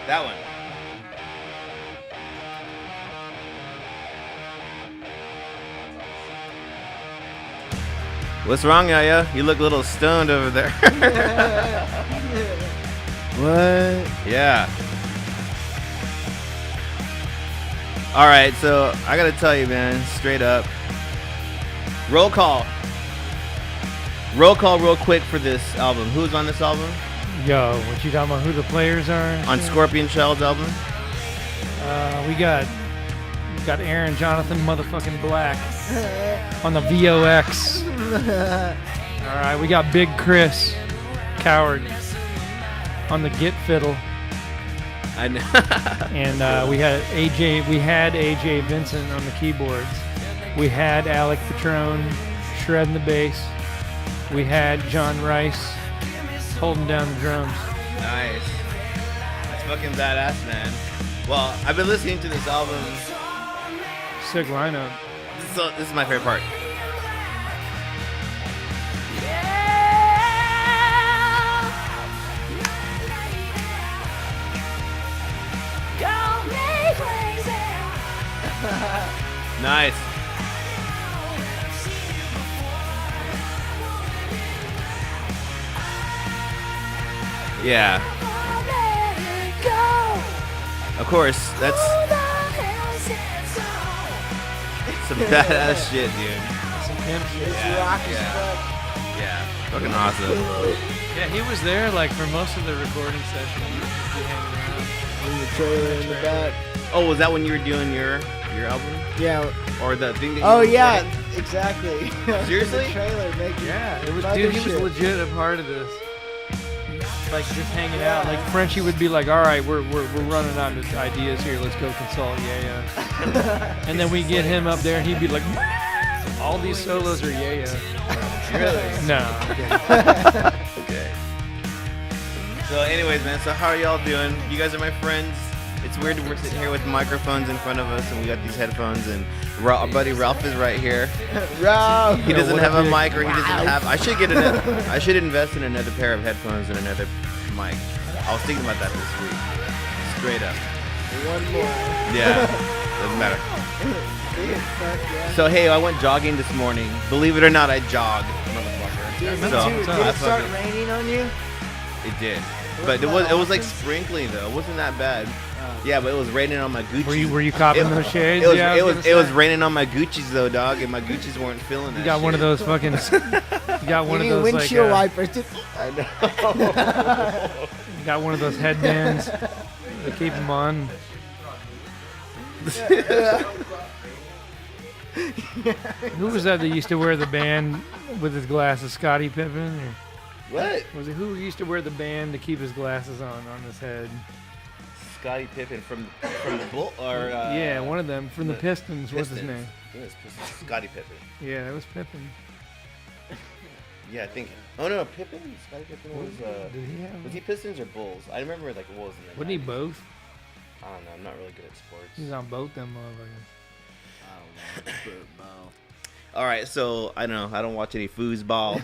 That one. What's wrong, Yayo? You look a little stoned over there. What? Yeah. All right, so I gotta tell you, man, straight up. Roll call real quick for this album. Who's on this album? Yo, what you talking about? Who the players are? On Scorpion Shell's album? We got Aryn Jonathan motherfucking Black on the VOX. All right, we got Big Chris Coward on the Git Fiddle. I know. And we had AJ Vincent on the keyboards. We had Alec Patron shredding the bass. We had John Rice holding down the drums. Nice. That's fucking badass, man. Well, I've been listening to this album. Sick lineup. So this is my favorite part. Nice. Yeah. Of course, that's some badass shit, dude. Some pimp shit. Yeah. Fucking awesome. Yeah, he was there like for most of the recording session. He was hanging around. In the trailer in the back. Oh, was that when you were doing your album? Yeah. Or the thing that you Oh were yeah, recording? exactly. Seriously? The trailer making. Yeah, it was. other Dude, he was shit. legit a part of this. Like just hanging out. Like Frenchie would be like, "All right, we're running out of ideas here. Let's go consult." Yeah. And then we get him up there, and he'd be like, "All these solos are yeah." Really? No. Okay. So anyways, man, so how are y'all doing? You guys are my friends. It's weird that we're sitting here with microphones in front of us and we got these headphones and our buddy Ralph is right here. Ralph. He doesn't what have a a big- mic or he doesn't have... I should invest in another pair of headphones and another mic. I was thinking about that this week. Straight up. One more. Yeah. Doesn't matter. Fuck yeah. So hey, I went jogging this morning. Believe it or not, I jogged, motherfucker. Dude, me So, too. Did I it start fucking- raining on you? It did. But it was like sprinkling though. It wasn't that bad. Yeah, but it was raining on my Gucci. Were you copping those shades? It was Yeah, I it was gonna it was say. raining on my Gucci's though, dog, and my Gucci's weren't feeling that. You got one of shit. those fucking. You got one You of need those windshield like. wipers. I know. You got one of those headbands to keep them on. Who was that used to wear the band with his glasses? Scottie Pippen? Or What? was it who used to wear the band to keep his glasses on his head? Scottie Pippen from the Bull or Yeah, one of them from the Pistons. What's his Pistons. name? I think it's Pistons. Scottie Pippen. Yeah, it was Pippen. Yeah, I think. Oh no, Pippen. Scottie Pippen was. Did he have? Was he Pistons or Bulls? I remember like it was in the Wasn't he 90s. both? I don't know. I'm not really good at sports. He's on both them motherfuckers. All right, so I don't know. I don't watch any foosball.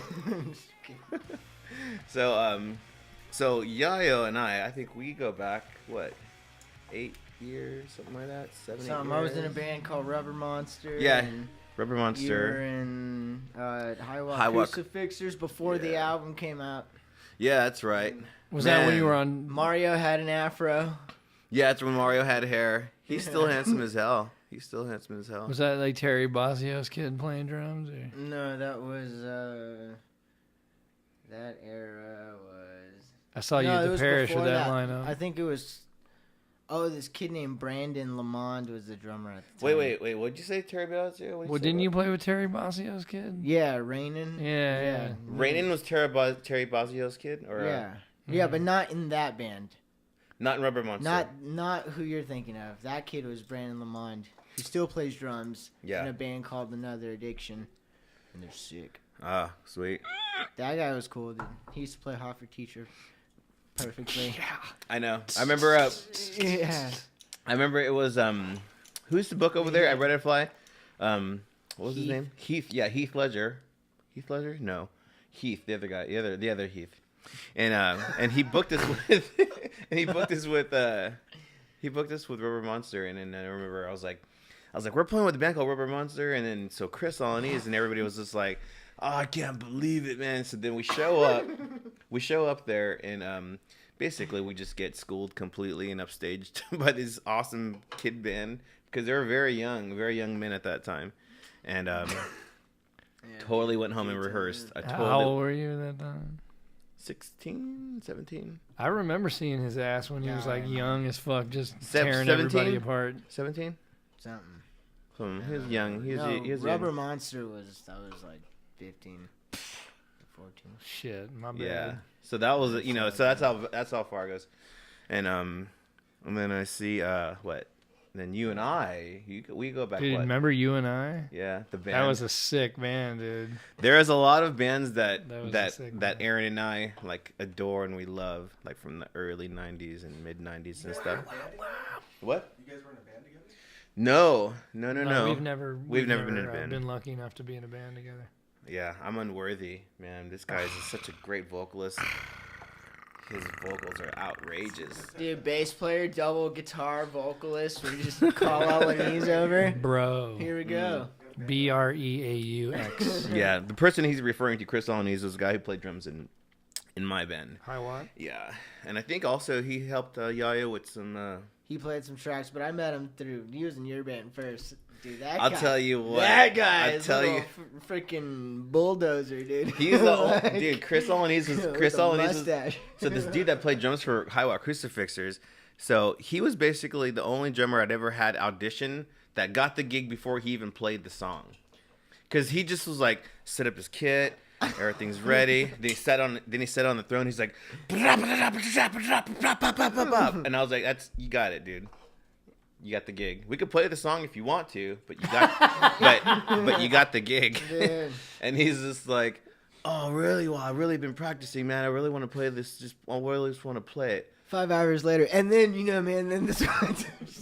So Yayo and I think we go back what, 8 years, something like that, 7, 8 years. I was in a band called Rubber Monster. Yeah, and Rubber you were Monster. in High Walk High Walk. Crucifixers before the Yeah. album came out. Yeah, that's right. Was that when Man. you were on? Mario had an afro. Yeah, that's when Mario had hair. He's still handsome as hell. He's still handsome as hell. Was that like Terry Bozzio's kid playing drums? Or? No, that was that era was. I saw you No, at it the was parish with before that that. lineup. I think it was. Oh, this kid named Brandon Lamond was the drummer at the time. Wait. What'd you say, Terry Bozzio? Well, didn't you play with Terry Bozzio's kid? Yeah, Rainin. Yeah. Rainin was Terry Bozzio's kid, or Yeah, but not in that band. not in Rubber Monster. Not who you're thinking of. That kid was Brandon Lamond. He still plays drums Yeah. in a band called Another Addiction, and they're sick. Ah, sweet. That guy was cool, dude. He used to play Hoffer Teacher perfectly. I know. I remember. Yeah. I remember it was who's the book over there? I read it fly. What was his name? Heath. Yeah, Heath Ledger. Heath Ledger? No, Heath. The other guy. The other Heath. And he booked us with he booked us with Rubber Monster, and then I remember I was like, we're playing with a band called Rubber Monster, and then so Chris Alanese and everybody was just like, oh, I can't believe it, man. So then we show up there, and basically we just get schooled completely and upstaged by this awesome kid band because they were very young men at that time, and totally went home and rehearsed. How old were you at that time? 16, 17. I remember seeing his ass when he was like young as fuck, just tearing 17? everybody apart. 17? Something. He was young. He was Rubber young. Monster was like 15, 14. Shit, my bad. Yeah. So that was so that's how far it goes, and then I see what. Then you and I, we go back. Dude, what? remember You and I? Yeah, the band. That was a sick band, dude. There is a lot of bands that band. Aryn and I like adore and we love, like from the early '90s and mid '90s and stuff. What? You guys were in a band together? No. We've never been in a band. Been lucky enough to be in a band together. Yeah, I'm unworthy, man. This guy is such a great vocalist. His vocals are outrageous. Dude, bass player, double guitar vocalist. We just call out when he's over. Bro. Here we go. BREAUX. Yeah, the person he's referring to, Chris Alanese, was the guy who played drums in my band. Hi, what? Yeah, and I think also he helped Yayo with some. He played some tracks, but I met him through. He was in your band first. Dude, that I'll guy. tell you what. That guy I'll is tell a you. freaking bulldozer, dude. He's the dude. Chris Alanese was with Chris a Alanese was, mustache. so this dude that played drums for Highway Crucifixers. So he was basically the only drummer I'd ever had audition that got the gig before he even played the song. Cause he just was like, set up his kit, everything's ready. Then he sat on the throne. He's like, and I was like, you got it, dude. You got the gig. We could play the song if you want to, but you got, but you got the gig. And he's just like, oh really? Well, I've really been practicing, man. I really want to play this. I really just want to play it. 5 hours later, and then man, then this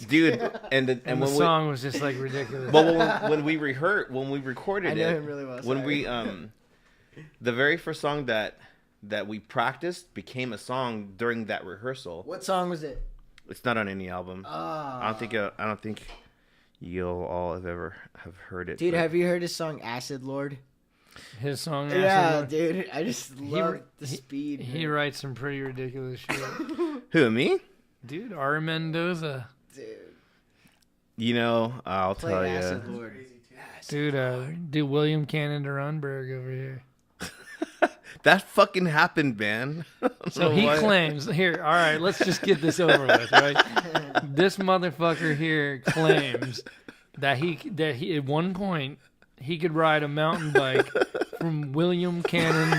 dude, and the song was just like ridiculous. Well, when we recorded I know him really well. when we the very first song that we practiced became a song during that rehearsal. What song was it? It's not on any album. Oh. I don't think you'll all have heard it. Dude, but... have you heard his song Acid Lord? His song, Yeah, Acid Lord? dude. I just love the speed. He writes some pretty ridiculous shit. Who, me? Dude, R. Mendoza. Dude. You know, I'll Play tell Acid you. Lord. Dude, William Cannon de Runberg over here. That fucking happened, man. So he claims here. All right, let's just get this over with, right? This motherfucker here claims that he at one point he could ride a mountain bike from William Cannon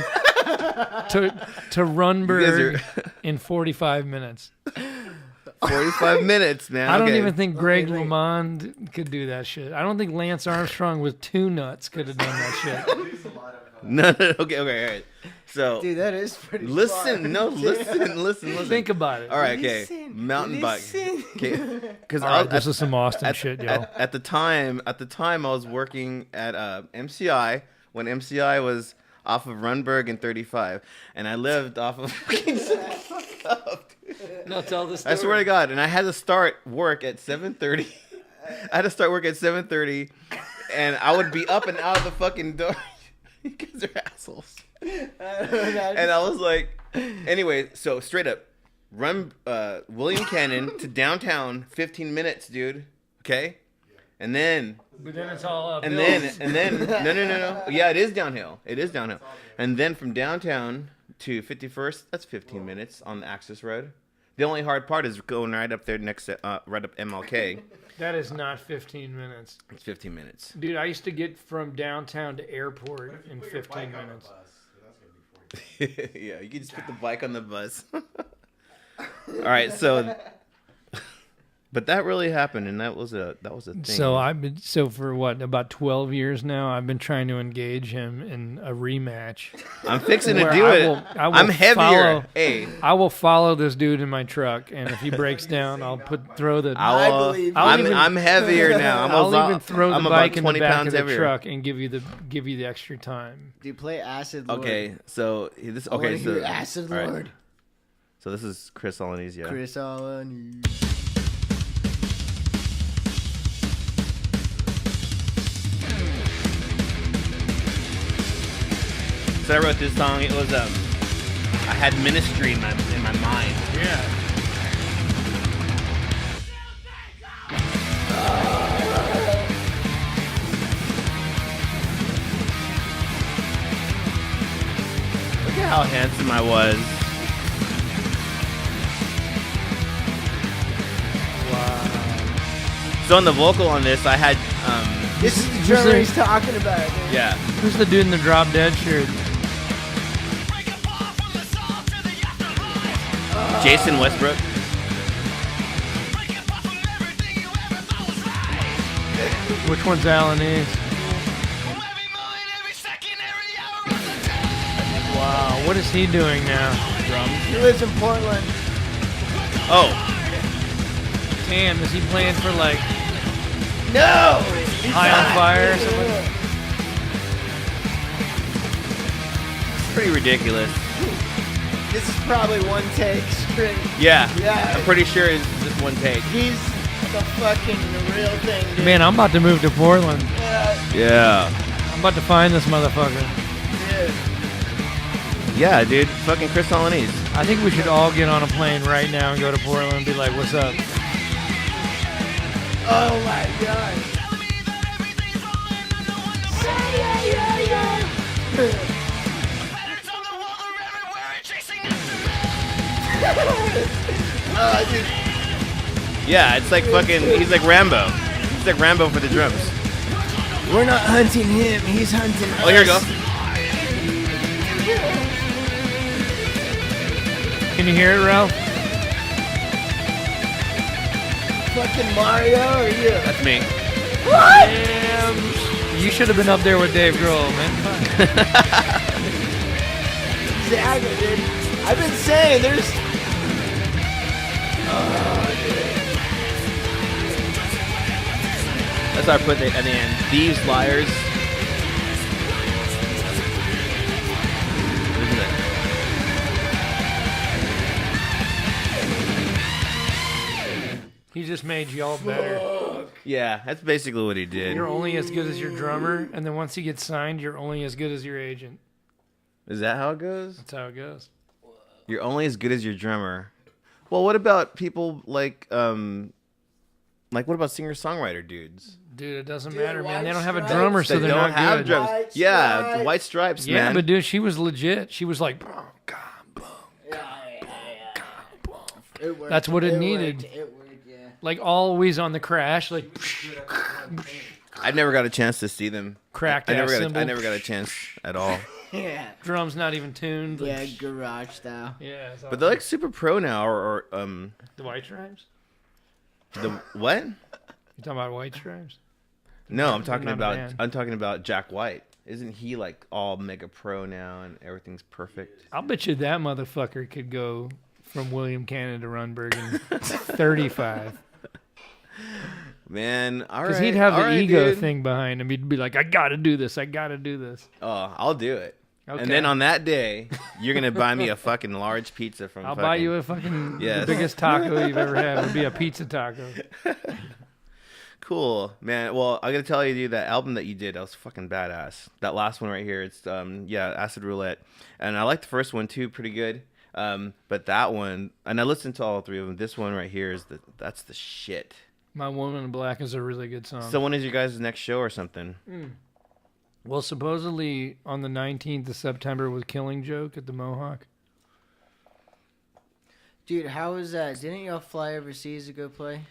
to Runberg in 45 minutes. 45 minutes, man. I don't even think Greg LeMond could do that shit. I don't think Lance Armstrong with 2 nuts could have done that shit. No, okay, all right. So, Dude, that is pretty listen. Think about it. All right, okay. Mountain bike. Okay, because this is some Austin shit, yo. At the time, I was working at MCI when MCI was off of Runberg and 35, and I lived off of. No, tell the story. I swear to God, and I had to start work at 7:30. I had to start work at 7:30, and I would be up and out of the fucking door. You guys are assholes. And I was like, anyway, so straight up, run William Cannon to downtown, 15 minutes, dude. Okay, and then. But then it's all up. And then, no. Yeah, it is downhill. And then from downtown to 51st, that's 15 minutes on the Access Road. The only hard part is going right up there next to, right up MLK. That is not 15 minutes. It's 15 minutes. Dude, I used to get from downtown to airport in 15 minutes. Yeah, you can just put the bike on the bus. All right, so But that really happened, and that was a thing. So for what, about 12 years now, I've been trying to engage him in a rematch. I'm fixing to do it. I'm heavier. Hey, I will follow this dude in my truck, and if he breaks down, I'll throw the. I'm heavier now. I'll even throw the bike in the back of the heavier. truck and give you the extra time. Dude, play Acid Lord. Okay, so this. Okay, so Acid all right. Lord. So this is Chris Alanese, yeah. Chris Alanese. So I wrote this song. It was I had ministry in my mind. Yeah. Look at how handsome I was. Wow. So on the vocal on this, I had This is the drummer he's talking about. Man. yeah. Who's the dude in the Drop Dead shirt? Jason Westbrook. Which one's Alanese? Wow, what is he doing now? Drums? He lives in Portland. Oh, Damn, is he playing for like No! High on Fire or something? pretty ridiculous. This is probably one take straight. Yeah. Yeah. I'm pretty sure it's just one take. He's the real thing, dude. Man, I'm about to move to Portland. Yeah. I'm about to find this motherfucker. Dude. Yeah, dude. Fucking Chris Alanese. I think we should all get on a plane right now and go to Portland and be like, what's up? Oh my god. Dude. Yeah, it's like fucking. He's like Rambo. He's like Rambo for the drums. We're not hunting him, he's hunting us. Oh, here we go. Can you hear it, Ralph? Fucking Mario or you? That's me. What? Damn. You should have been up there with Dave Grohl, man. Exactly, dude. I've been saying there's. That's how I put it at the end. Thieves, liars. Isn't it? He just made y'all better. Yeah, that's basically what he did. You're only as good as your drummer, and then once he gets signed, you're only as good as your agent. Is that how it goes? That's how it goes. You're only as good as your drummer. Well, what about people like what about singer-songwriter dudes? Dude, it doesn't Dude, matter, man. They don't have a White drummer, so They they're don't not have good. drums. White Yeah, Stripes. the White Stripes, Yeah, man. but dude, she was legit. She was like, that's what it needed. It worked, yeah. Like always on the crash, like I never got a chance to see them. cracked I ass cymbal. never got a chance at all. Yeah. Drums not even tuned. Yeah, garage style. Yeah. It's But they're like super pro now, or the White Stripes. the what? You talking about White Stripes? No, I'm talking Not a about band. Jack White. Isn't he like all mega pro now and everything's perfect? I'll bet you that motherfucker could go from William Cannon to Runberg in 35. Man, all right. Because he'd have the ego dude. thing behind him. He'd be like, I gotta do this. I gotta do this. Oh, I'll do it. Okay. And then on that day, you're gonna buy me a fucking large pizza from. I'll buy you a fucking Yes. the biggest taco you've ever had. Would be a pizza taco. Cool, man. Well, I gotta tell you, dude, that album that you did, that was fucking badass. That last one right here, it's Acid Roulette, and I like the first one too, pretty good. But that one, and I listened to all three of them. This one right here is that's the shit. My Woman in Black is a really good song. So when is your guys' next show or something? Well, supposedly on the 19th of September with Killing Joke at the Mohawk. Dude, how was that? Didn't y'all fly overseas to go play?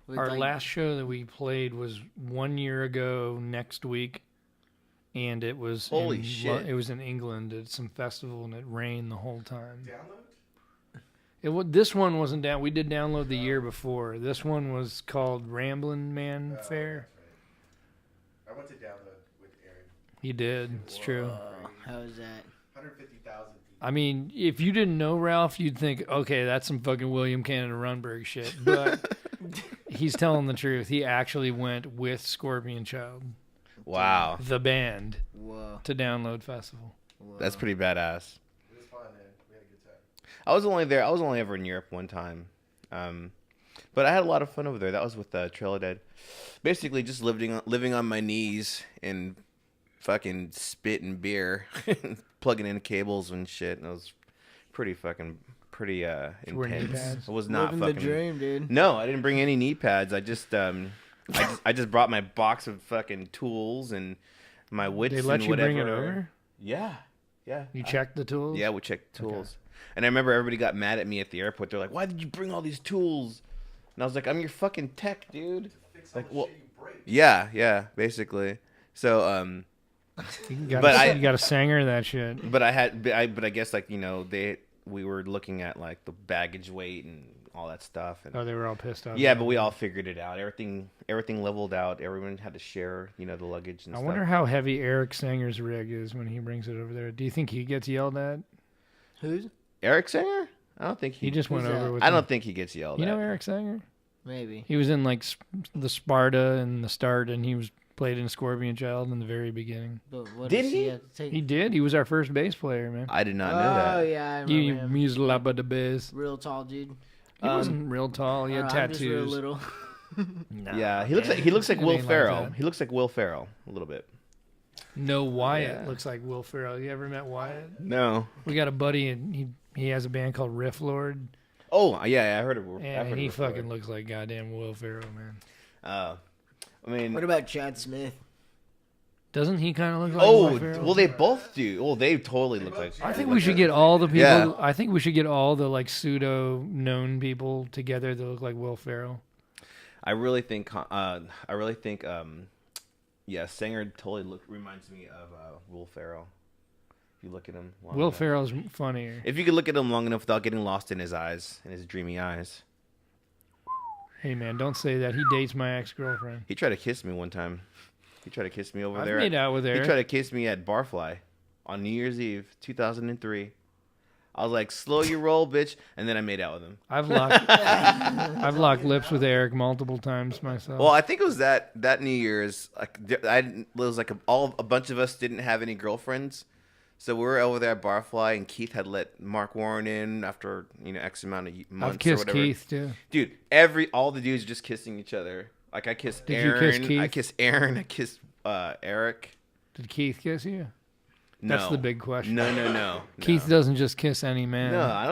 With, Our last show that we played was 1 year ago next week, and it was shit! It was in England at some festival, and it rained the whole time. This one wasn't down. We did download the year before. This one was called Ramblin' Man Fair. I went to download with Aryn. He did. It's true. How is that? 150,000 people. I mean, if you didn't know Ralph, you'd think, okay, that's some fucking William Canada Runberg shit. But he's telling the truth. He actually went with Scorpion Child. Wow. The band. Whoa. To Download Festival. Whoa. That's pretty badass. It was fun, man. We had a good time. I was only ever in Europe one time. But I had a lot of fun over there. That was with Trail of Dead. Basically, just living on my knees and fucking spitting beer, plugging in cables and shit. And it was pretty intense. It was not living fucking the dream, dude. No, I didn't bring any knee pads. I just brought my box of fucking tools and my wits They let and you whatever. bring it over? Yeah. You checked the tools? Yeah, we checked the tools. Okay. And I remember everybody got mad at me at the airport. They're like, "Why did you bring all these tools?" And I was like, "I'm your fucking tech, dude." Like, well, yeah, basically. So, you got a Sanger that shit. But I guess like we were looking at like the baggage weight and all that stuff. And, they were all pissed off. Yeah, but we all figured it out. Everything leveled out. Everyone had to share, the luggage and stuff. I wonder how heavy Eric Sanger's rig is when he brings it over there. Do you think he gets yelled at? Who's? Eric Sanger? I don't think he just went over with. I don't think he gets yelled at. You know Eric Sanger? Maybe. He was in like the Sparta and the Start, and he was played in Scorpion Child in the very beginning. But what Did does he? Have to take? He did. He was our first bass player, man. I did not know that. Oh yeah, I remember You him. used laba the bass. Real tall dude. He wasn't real tall. He had I'm just real tattoos. little. Nah, Yeah, he looks like It Will ain't like Ferrell. that. He looks like Will Ferrell a little bit. No, Wyatt Yeah. looks like Will Ferrell. You ever met Wyatt? No. We got a buddy, and he has a band called Riff Lord, Oh yeah, I heard of. and he fucking looks like goddamn Will Ferrell, man. I mean. What about Chad Smith? Doesn't he kind of look like Will Ferrell? well, they both do. Well, they totally look like. I think we should get all the people. Yeah. I think we should get all the like pseudo known people together that look like Will Ferrell. I really think. Yeah, Sanger totally reminds me of Will Ferrell. If you look at him. Will enough. Ferrell's funnier. If you could look at him long enough without getting lost in his eyes, in his dreamy eyes. Hey man, don't say that. He dates my ex-girlfriend. He tried to kiss me one time. He tried to kiss me over I've there. made out with her. He tried to kiss me at Barfly on New Year's Eve, 2003. I was like, "Slow your roll, bitch," and then I made out with him. I've locked lips with Eric multiple times myself. Well, I think it was that New Year's. Like, it was like a bunch of us didn't have any girlfriends, so we were over there at Barfly, and Keith had let Mark Warren in after X amount of months. I've kissed or whatever. Keith too. Dude, all the dudes just kissing each other. Like I kissed Did you Aryn. kiss Keith? I kissed Aryn. I kissed Eric. Did Keith kiss you? No. That's the big question. No. Keith doesn't just kiss any man. No, I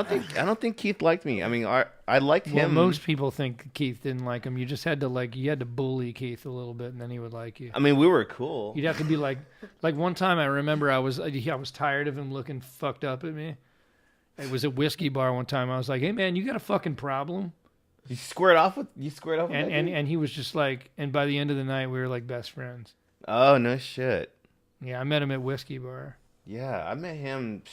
don't think Keith liked me. I mean, I liked Well, him. most people think Keith didn't like him. You just had to bully Keith a little bit, and then he would like you. I mean, we were cool. You'd have to be like one time I remember I was tired of him looking fucked up at me. It was a whiskey bar one time. I was like, "Hey man, you got a fucking problem?" You squared off with that dude? And he was just like, and by the end of the night we were like best friends. Oh no shit. Yeah, I met him at whiskey bar. Yeah, I met him.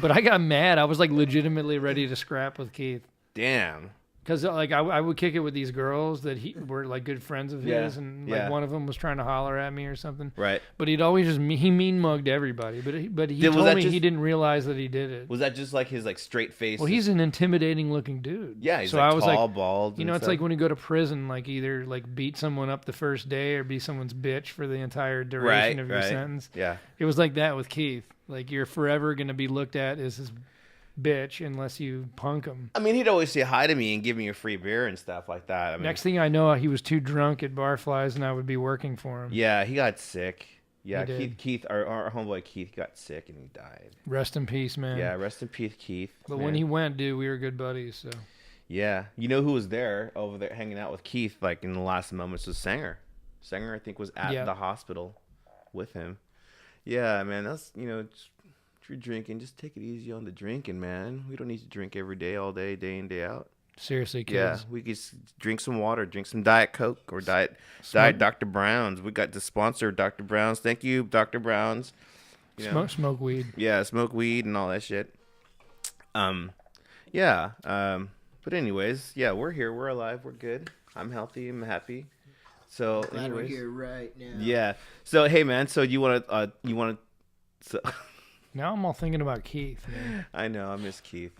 But I got mad. I was like legitimately ready to scrap with Keith. Damn. Because like I would kick it with these girls that were like good friends of his, and like one of them was trying to holler at me or something. Right. But he'd always he mean mugged everybody. But he told me he didn't realize that he did it. Was that just like his like straight face? Well, he's an intimidating looking dude. Yeah, he's so like I was tall, like, bald. You know, it's like when you go to prison, like either like beat someone up the first day or be someone's bitch for the entire duration of your sentence. Yeah. It was like that with Keith. Like you're forever gonna be looked at as his bitch unless you punk him. I mean, he'd always say hi to me and give me a free beer and stuff like that. I mean, Next thing I know, he was too drunk at Barflies, and I would be working for him. yeah, he got sick. Yeah, He did. Keith, our homeboy Keith got sick and he died. Rest in peace, man. Yeah, rest in peace, Keith. But man. when he went, dude, we were good buddies. So Yeah, you know who was there over there hanging out with Keith like in the last moments was Sanger. Sanger, I think, was at the hospital with him. Yeah, man, that's just, if you're drinking, just take it easy on the drinking, man. We don't need to drink every day, all day, day in, day out. seriously, kids. Yeah, we could drink some water, drink some Diet Coke or Diet Dr. Brown's. We got the sponsor, Dr. Brown's. Thank you, Dr. Brown's. Smoke weed. Yeah, smoke weed and all that shit. Yeah. But anyways, yeah, we're here. We're alive. We're good. I'm healthy. I'm happy. So Glad we're anyways, here right now. yeah. So hey, man. So you want to. So Now I'm all thinking about Keith, man. I know. I miss Keith.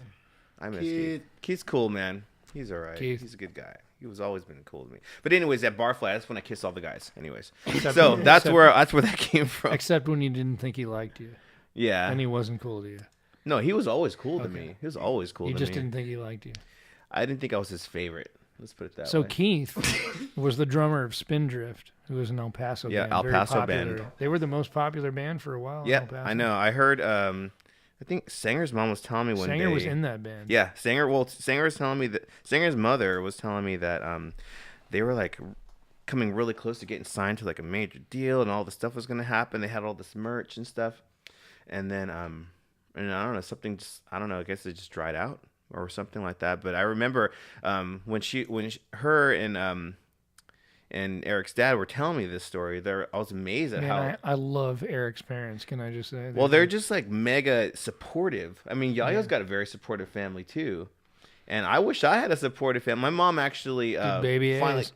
I miss Keith. Keith. Keith's cool, man. He's all right. Keith. He's a good guy. He was always been cool to me. But anyways, at Barfly, that's when I kissed all the guys. Anyways, Except- so that's except- where that came from. Except when you didn't think he liked you. Yeah. And he wasn't cool to you. No, he was always cool to Okay. me. He was always cool You to just me. didn't think he liked you. I didn't think I was his favorite. Let's put it that So way. Keith was the drummer of Spindrift, who was an El Paso Yeah, band. El very Paso popular. band. They were the most popular band for a while. in Yeah, El Paso. I know. I heard. I think Sanger's mom was telling me one day. Sanger was in that band. Yeah, Sanger. Well, Sanger was telling me that Sanger's mother was telling me that they were like coming really close to getting signed to like a major deal, and all the stuff was gonna happen. They had all this merch and stuff, and then and I don't know, something just, I don't know, I guess it just dried out or something like that. But I remember when her and Eric's dad were telling me this story, I was amazed at Man, I love Eric's parents. Can I just say? well, they're just like mega supportive. I mean, Yayo's got a very supportive family too, and I wish I had a supportive family. My mom actually baby finally. A's.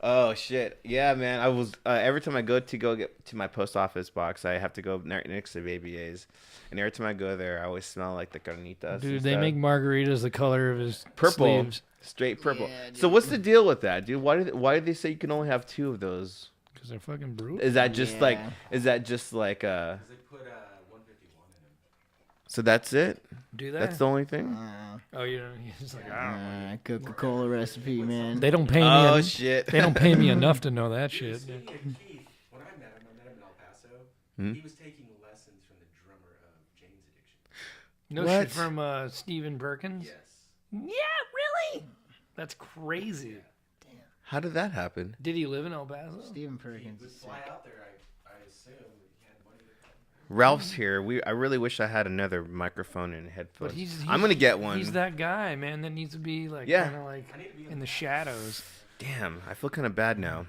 Oh shit! Yeah, man. I was every time I go get to my post office box, I have to go next to Baby A's, and every time I go there, I always smell like the carnitas. Dude, and they stuff. make margaritas the color of his purple, sleeves straight purple. Yeah, dude. So what's the deal with that, dude? Why did they say you can only have 2 of those? because they're fucking brutal. Is that just Yeah. Is that just like Because they put 151 in them. So that's it? Do they? That's the only thing? Oh, you know, he's like, I don't know. Coca-Cola recipe, man. They don't pay me. Oh shit! They don't pay me enough to know that shit. Speaking of Keith, when I met him in El Paso. Hmm? He was taking lessons from the drummer of Jane's Addiction. No What? shit from Stephen Perkins. Yes. Yeah, really? That's crazy. How did that happen? Did he live in El Paso? Stephen He Perkins would is fly sick. out there, I assume. He had money to come. Ralph's here. I really wish I had another microphone and headphones. But he's I'm gonna get one. He's that guy, man, that needs to be like Yeah. kind of like I need to be in the shadows. Damn, I feel kind of bad now.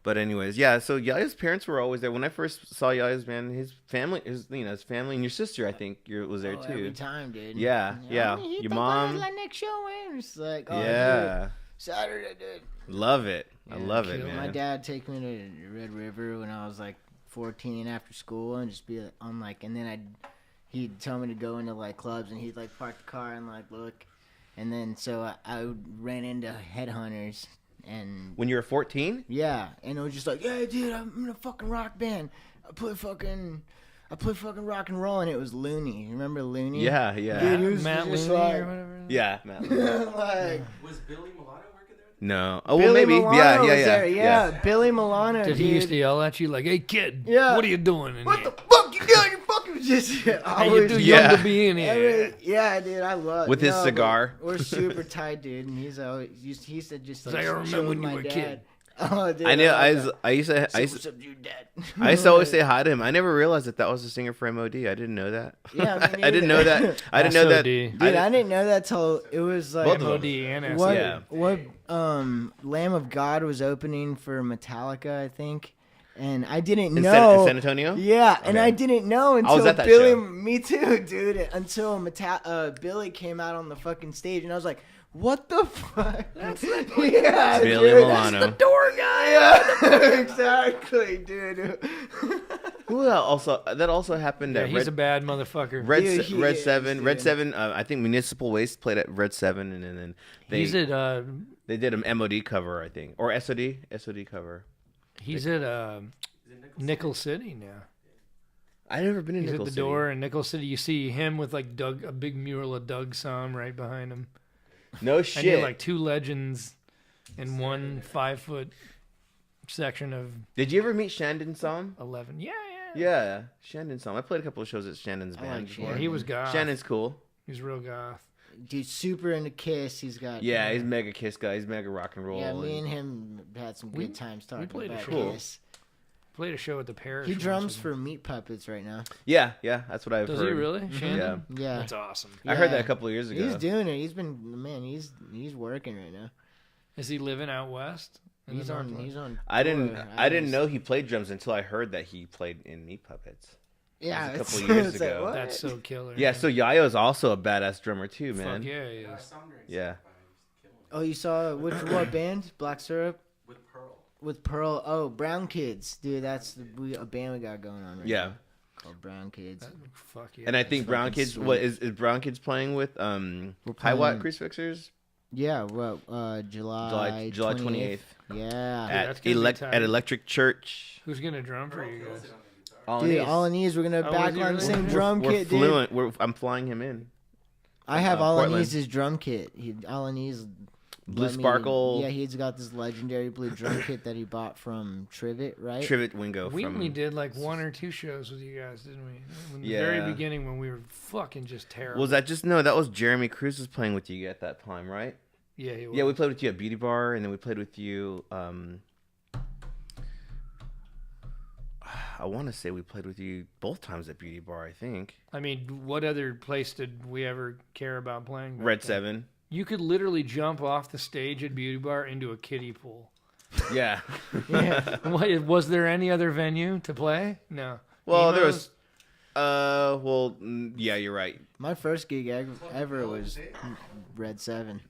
But anyways, yeah. So Yaya's parents were always there. When I first saw Yaya's, man, his family, his family, and your sister, I think, was there Oh, too. every time, dude. Yeah, yeah. He Your thought mom. that was like next show, man. It's like, oh, Yeah, dude, Saturday, dude. love it. I Yeah, love it, kill. man. My dad take me to Red River when I was like 14 after school and just be on like, and then he'd tell me to go into like clubs and he'd like park the car and like look, and then so I ran into headhunters and When you were 14? yeah, and it was just like, yeah, dude, I'm in a fucking rock band. I play fucking rock and roll, and it was Looney. You remember Looney? Yeah, yeah. Dude, he was Matt just Looney like- or whatever. Yeah, Matt. like Was Billy Milano working there? No. Oh, well, Billy maybe. Milano Yeah, was yeah, yeah. there. Yeah, Billy Milano. Did dude. he used to yell at you like, "Hey kid, Yeah. what are you doing in What here? the fuck you doing? You fucking just How you always. too Yeah. young to be in here?" Yeah, dude, I love With his but cigar. We're super tight, dude, and he's always he said just He's like like, I remember chill with when you my were a dad. kid. Oh, dude, I knew. love I used to. that. I used What's to, up, dude, dad? I used to always say hi to him. I never realized that was the singer for MOD. I didn't know that. Yeah, me I didn't know neither. that. I didn't know that. SOD. Dude, I didn't know that till it was like Both of them. MOD and what Yeah. what Lamb of God was opening for Metallica, I think, and I didn't In know. San Antonio? Yeah, and Okay. I didn't know was until at that Billy. show. Me too, dude. Until Billy came out on the fucking stage, and I was like, "What the fuck?" That's yeah, Billy dude. Milano. Door guy. Yeah, exactly, dude. Who that also happened Yeah, at he's a bad motherfucker. Dude, he Red is, 7. Red dude. 7. I think Municipal Waste played at Red 7, and then He's at they did an MOD cover, I think, or SOD cover. he's at Nickel City now. I've never been in He's Nickel at the City. door in Nickel City. You see him with like a big mural of Doug Somm right behind him. No And shit. you're like 2 legends in one 5-foot section of Did you ever meet Shandon Som? 11. Yeah. Yeah, Shandon Som. I played a couple of shows at Shandon's I band like before. Yeah, he was goth. Shannon's cool. He's real goth. Dude, super into Kiss. He's got. Yeah, he's mega Kiss guy. He's mega rock and roll. Yeah, me and him had some good times talking played a about show. Kiss. Played a show at the Parish. He once drums with for Meat Puppets right now. yeah, that's what I've Does heard. he really? Shandon? Yeah. That's awesome. I heard that Yeah. a couple of years ago. He's doing it. He's been he's working right now. Is he living out west? In He's the on Northwest? he's on. I didn't tour. I didn't know he played drums until I heard that he played in Meat Puppets. Yeah, a couple it's- years it's like, ago. what? That's so killer. Yeah, so Yayo's also a badass drummer too, man. Fuck yeah, he I is. saw him during Yeah. South by, he was killing it. Oh, you saw what band? Black Syrup With Pearl. with Pearl. Oh, Brown Kids, dude. That's a band we got going on right Yeah. now called Brown Kids. Fuck yeah. And I think That's Brown fucking Kids, sweet. what is Brown Kids playing with High Watt Crucifixers Yeah, well, July 28th Yeah, that's gonna be tight. at Electric Church. Who's gonna drum for Pearl you kills guys? it on the guitar. All dude. it All it needs, we're gonna Oh, back is he on the really? same drum we're kit, dude. fluent. I'm flying him in. I have all Portland. it needs is drum kit. All it needs is Blue let me- Sparkle. Yeah, he's got this legendary blue drum kit that he bought from Trivet, right? Trivet Wingo We from. only did like 1 or 2 shows with you guys, didn't we? In the Yeah. very beginning when we were fucking just terrible. Was that just no? That was Jeremy Cruz was playing with you at that time, right? Yeah, he was. Yeah, we played with you at Beauty Bar, and then we played with you. I want to say we played with you both times at Beauty Bar. I think I mean, what other place did we ever care about playing? back Red then? 7. You could literally jump off the stage at Beauty Bar into a kiddie pool. Yeah. Yeah. What, was there any other venue to play? No. Well, there Emos? was. Yeah, you're right. My first gig ever was Red 7.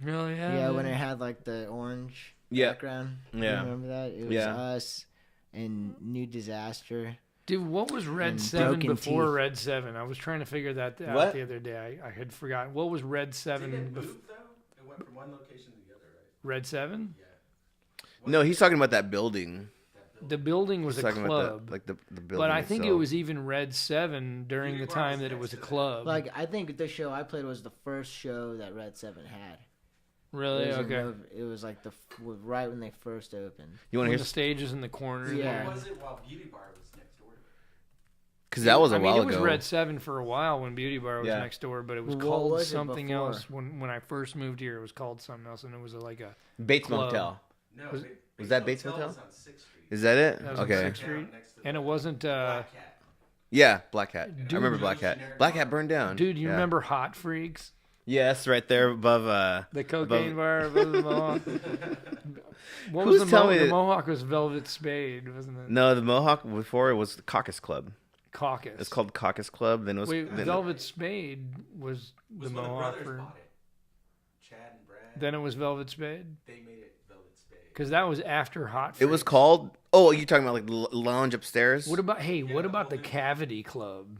Really? Yeah, when it had like the orange Yeah. background. Yeah. You remember that? It was Yeah. us and New Disaster. Dude, what was Red And 7 Broken before Teeth. Red 7? I was trying to figure that out What? the other day. I had forgotten. What was Red 7 Did it before? move, though? It went from one location to the other, right? Red 7? Yeah. No, he's talking about that building. The building was He's a talking club. about the building. But I think it itself. was even Red 7 during the Beauty Bar time was that it next was a to that. club. Like, I think the show I played was the first show that Red 7 had. Really? It was in Okay. it was like right when they first opened. You want When to the hear? stage is in the corner. Yeah. Or was it while Beauty Bar was next door to it? Because that was a I mean, while it was ago. Red 7 for a while when Beauty Bar was Yeah. next door, but it was What called was it something before? else. When I first moved here, it was called something else, and it was like a Bates Club. Motel. No, Was- was that Bates Motel? was on 6th Street. Is that it? That was on Okay. 6th Street. Down next to and the it wasn't. Black Cat. Yeah, Black Hat. Dude, I remember it Black was Hat. generic Black Hat bar. burned down. Dude, you Yeah. remember Hot Freaks? Yes, right there above. The cocaine above- bar above the Mohawk. What Who's was the telling me The that- Mohawk was Velvet Spade, wasn't it? No, the Mohawk before it was the Caucus Club. Caucus. It's called Caucus Club. Then it was. Wait, then, Velvet Spade was the Was when the Mohawk brothers for. bought it. Chad and Brad. Then it was Velvet Spade? They made it Velvet Spade. Because that was after Hot Freaks. It was called. Oh, you talking about like the lounge upstairs? What about, hey, what the about the whole new- Cavity Club?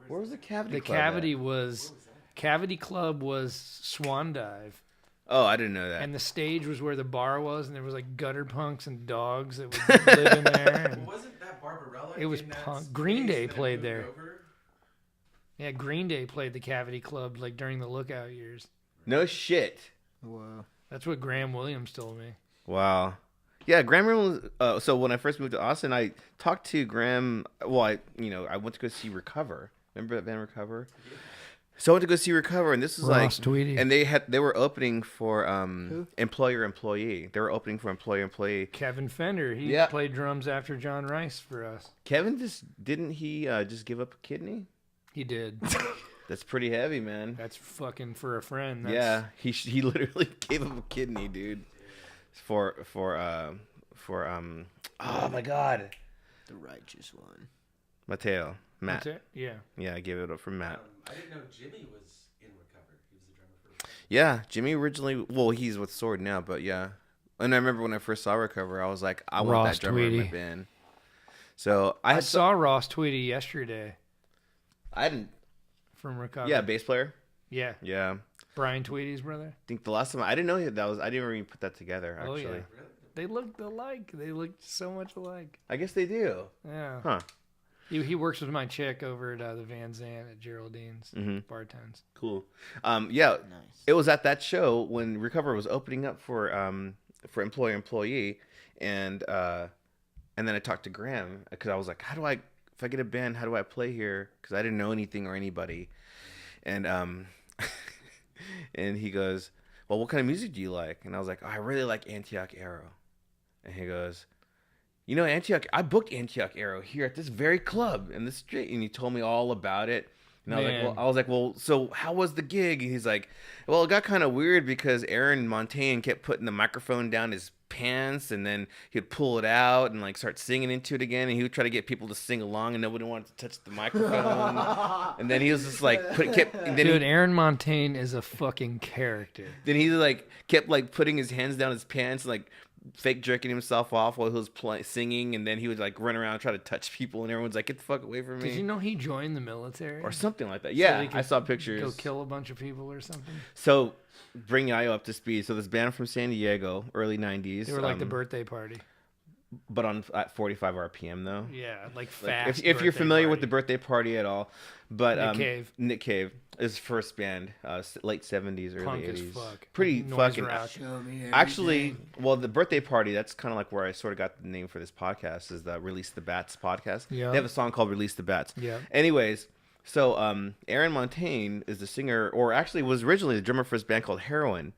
Where was the Cavity? The Club at? Cavity was. Cavity Club was Swan Dive. Oh, I didn't know that. And the stage was where the bar was, and there was like gutter punks and dogs that would live in there. Well, And, wasn't that Barbarella? It was in that punk. space Green Day and then it played moved there. over? yeah, Green Day played the Cavity Club like during the Lookout years. No shit. Whoa. That's what Graham Williams told me. Wow. Yeah, Graham was. So when I first moved to Austin, I talked to Graham. Well, I went to go see Recover. Remember that band Recover? So I went to go see Recover, and this was Ross like, Tweedy. and they were opening for employer employee. They were opening for employer employee. Kevin Fender, he Yeah. played drums after John Rice for us. Kevin didn't he just give up a kidney? He did. That's pretty heavy, man. That's fucking for a friend. That's, Yeah, he literally gave up a kidney, dude. For oh my god, The righteous one. Mateo, Matt. That's it? Yeah. Yeah, I gave it up for Matt. I didn't know Jimmy was in Recover. He was the drummer for Recover. Yeah, Jimmy originally. Well, he's with Sword now, but yeah. And I remember when I first saw Recover, I was like, I want Ross that drummer in my Tweedy. band. So I I had saw Ross Tweedy yesterday I didn't. from Recover. Yeah, bass player. Yeah. Yeah, Brian Tweedy's brother. I think the last time I didn't know that was. I didn't even put that together. Oh, Actually, yeah. Really? They looked alike. They looked so much alike. I guess they do. Yeah. Huh. He works with my chick over at the Van Zandt at Geraldine's Mhm. Bartends. Cool. Yeah, Nice. it was at that show when Recover was opening up for employer employee, and then I talked to Graham because I was like, if I get a band, how do I play here? Because I didn't know anything or anybody, and and he goes, well, what kind of music do you like? And I was like, I really like Antioch Arrow, and he goes, Antioch, I booked Antioch Arrow here at this very club in the street, and he told me all about it. And I Man. was like, well, so how was the gig? And he's like, well, it got kind of weird because Aryn Montaigne kept putting the microphone down his pants, and then he'd pull it out and like start singing into it again, and he would try to get people to sing along, and nobody wanted to touch the microphone. And then he was just like, Dude, Aryn Montaigne is a fucking character. Then he like kept like putting his hands down his pants, like fake jerking himself off while he was singing, and then he would like run around and try to touch people, and everyone's like, "Get the fuck away from me!" Did you know he joined the military or something like that? So Yeah, he could I saw pictures. Go kill a bunch of people or something. So bring Yayo up to speed. So this band from San Diego, early '90s. They were like the birthday party. But at 45 RPM though. Yeah, like Like, fast. if you're familiar with party. the birthday party at all, but Nick Cave. his first band, late 70s, early Punk 80s. as fuck. Pretty Noise fucking. rock. Actually, well, the birthday party, that's kind of like where I sort of got the name for this podcast, is the Release the Bats podcast. Yeah. They have a song called Release the Bats. Yeah. Anyways, so Aryn Montaigne is the singer, or actually was originally the drummer for his band called Heroin.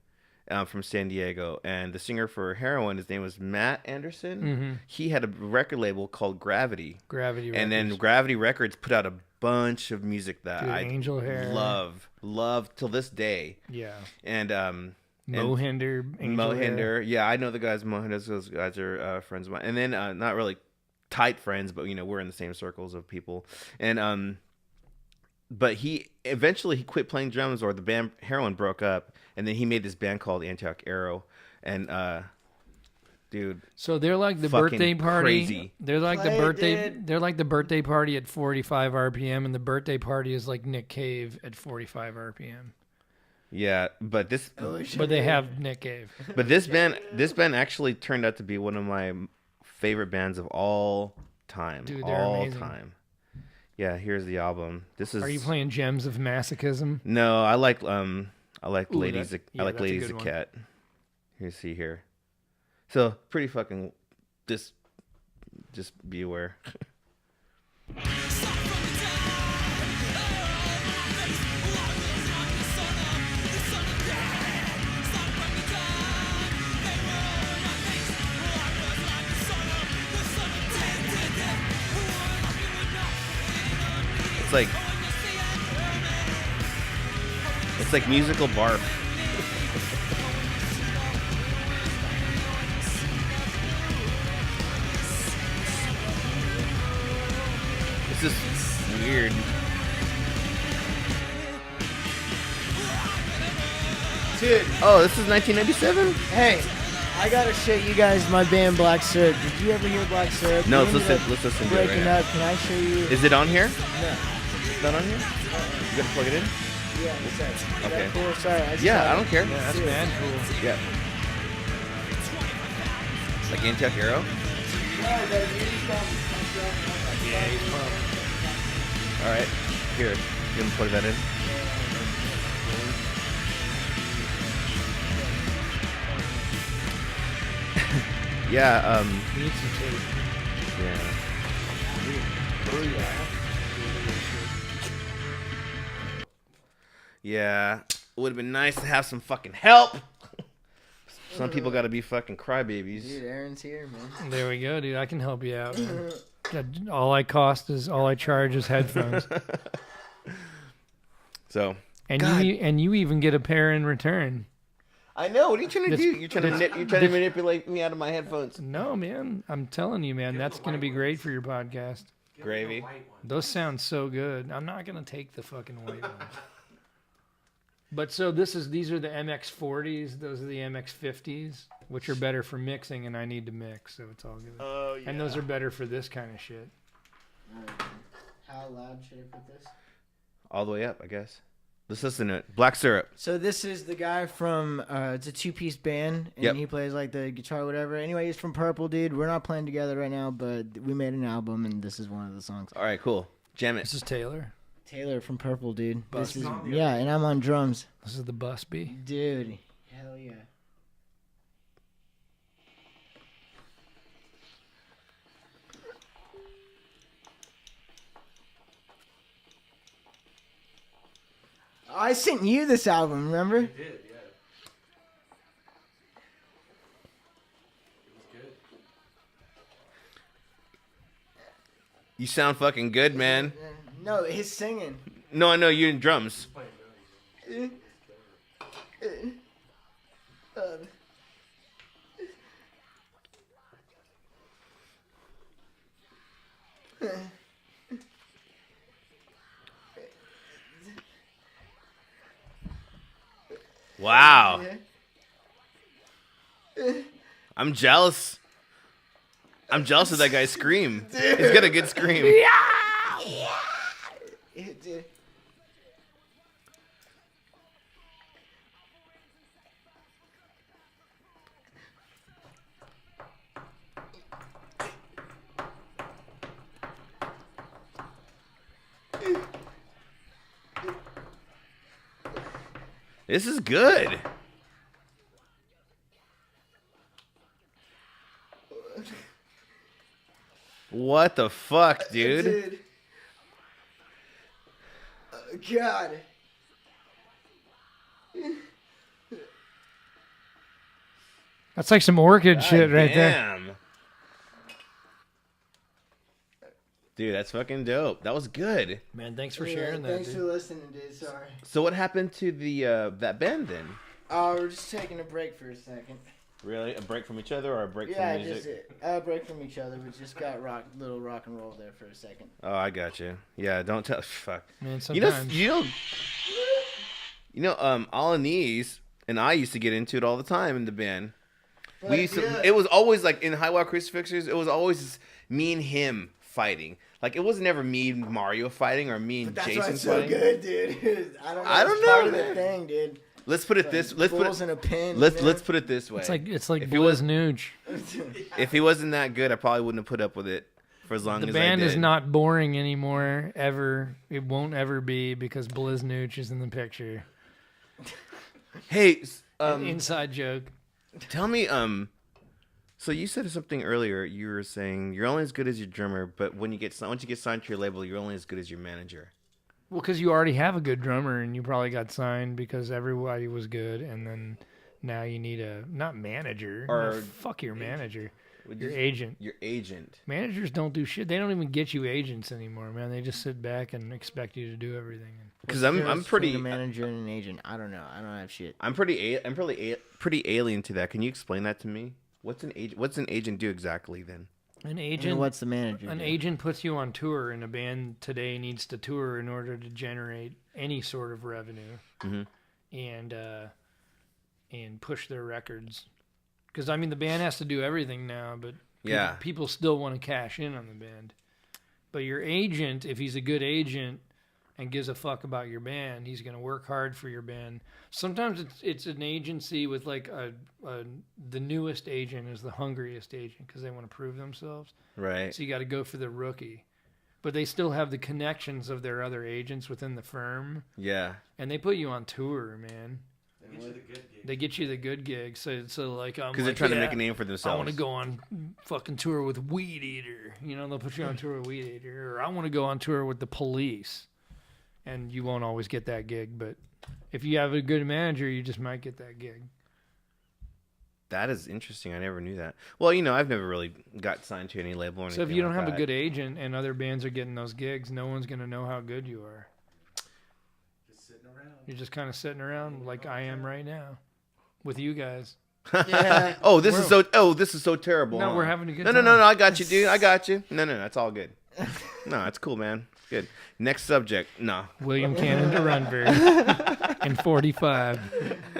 From San Diego, and the singer for Heroin, his name was Matt Anderson. Mm-hmm. He had a record label called Gravity, Gravity. and then Records. Gravity Records put out a bunch of music that Dude, I Angel Hair. love till this day. Yeah. And Mohinder. Angel Hair. Mohinder, yeah, I know the guys. Mohinder, those guys are friends of mine, and then not really tight friends, but we're in the same circles of people, and but he eventually quit playing drums, or the band Heroin broke up, and then he made this band called Antioch Arrow, and dude, So they're like the fucking birthday party. crazy. They're like Play the it, birthday. dude. They're like the birthday party at 45 RPM, and the birthday party is like Nick Cave at 45 RPM. Yeah, but this But they have Nick Cave. but this band actually turned out to be one of my favorite bands of all time. Dude, they're all amazing. time. Yeah, here's the album. This is. Are you playing Gems of Masochism? No, I like Ooh, Ladies. that- I like that's a Ladies good a one. Cat. Here, see here. So pretty fucking. Just be aware. It's like musical barf. It's just weird. Dude, Oh, this is 1997? hey, I gotta show you guys my band Black Syrup. Did you ever hear Black Syrup? No, We let's ended listen up to it right breaking now. up. Can I show you? Is it on here? No. It's not on here? You gotta plug it in? Yeah, it's that. Is that Okay. cool? Sorry. I just Yeah, thought- I don't care. Yeah, that's Dude. mad cool. Yeah. Like Antioch Arrow? Yeah, he's pumped. Alright. Here. You gonna plug that in? Yeah, He needs some tape. yeah. Yeah. It would have been nice to have some fucking help. Some people gotta be fucking crybabies. Dude, Aaron's here, man. There we go, dude. I can help you out, man. All I charge is headphones, So and God. you even get a pair in return. I know. What are you trying to That's- do? You're trying to manipulate me out of my headphones. No, man, I'm telling you, man, that's gonna be great for your podcast. Give Gravy. me the white one. Those sound so good. I'm not gonna take the fucking white ones. But so these are the MX40s. Those are the MX50s, which are better for mixing, and I need to mix, so it's all good. Oh yeah. And those are better for this kind of shit. How loud should I put this? All the way up, I guess. Let's listen to it. Black Syrup. So this is the guy from it's a two-piece band, and Yep. he plays like the guitar, whatever. Anyway, he's from Purple, dude. We're not playing together right now, but we made an album, and this is one of the songs. All right, cool. Jam it. This is Taylor. Taylor from Purple, dude. Bus. This is yeah, and I'm on drums, This is the Busby. dude. Hell yeah. I sent you this album, remember? You did, yeah. It was good. You sound fucking good, man. No, his singing. No, I know you're in drums. Wow. I'm jealous. I'm jealous of that guy's scream. He's got a good scream. This is good. What the fuck, dude? God. That's like some orchid shit right there. Damn. Dude, that's fucking dope. That was good. Man, thanks for sharing that. Thanks Dude. for listening, dude. Sorry. So what happened to the that band then? Oh, we're just taking a break for a second. Really? A break from each other or a break Yeah, from music? just a break from each other. We just got little rock and roll there for a second. Oh, I got you. Yeah, don't tell. Fuck. Man, You know, sometimes. Alanese and I used to get into it all the time in the band. But, We used to. yeah. It was always like in High Wild Crucifixers. It was always me and him fighting. Like it was never me and Mario fighting or me and That's why Jason it's so fighting. good, dude. I don't know. I don't It's part know, of the man. thing, dude. Let's put it this. Let's put Bulls it. in a pin. Let's put it this way. It's like If he Blizz was- Nooch. If he wasn't that good, I probably wouldn't have put up with it for as long The as band I did. is not boring anymore, ever. It won't ever be because Blizz Nooch is in the picture. Hey, Inside joke. tell me, so you said something earlier. You were saying you're only as good as your drummer, but once you get signed to your label, you're only as good as your manager. Well, because you already have a good drummer, and you probably got signed because everybody was good, and then now you need not manager. Or- No, fuck your manager. Would Your you- agent. Your agent. Managers don't do shit. They don't even get you agents anymore, man. They just sit back and expect you to do everything. Because I'm pretty a manager and an agent. I don't know. I don't have shit. I'm pretty alien to that. Can you explain that to me? What's an agent? What's an agent do exactly then? An And agent. what's the manager? An do? agent puts you on tour, and a band today needs to tour in order to generate any sort of revenue, Mhm. and push their records. Because I mean, the band has to do everything now, but Yeah. people still want to cash in on the band. But your agent, if he's a good agent and gives a fuck about your band, he's going to work hard for your band. Sometimes it's an agency with like the newest agent is the hungriest agent because they want to prove themselves. Right. So you got to go for the rookie. But they still have the connections of their other agents within the firm, Yeah. and they put you on tour, man. They get you the good gig. They get you the good gigs. So like I'm Because like, they're trying to yeah, make a name for I themselves. want to go on fucking tour with Weed Eater. You know, they'll put you on tour with Weed Eater. Or I want to go on tour with the Police. And you won't always get that gig, but if you have a good manager, you just might get that gig. That is interesting. I never knew that. Well, I've never really got signed to any label or anything. So if you don't like have a that. good agent and other bands are getting those gigs, no one's going to know how good you are. Just sitting around. You're just kind of sitting around like I am right now with you guys. Yeah. this is so terrible. No, huh? we're having a good No, time. I got you, dude. I got you. No, that's all good. No, that's cool, man. Good. Next subject. No. William Cannon to Runberg in 45.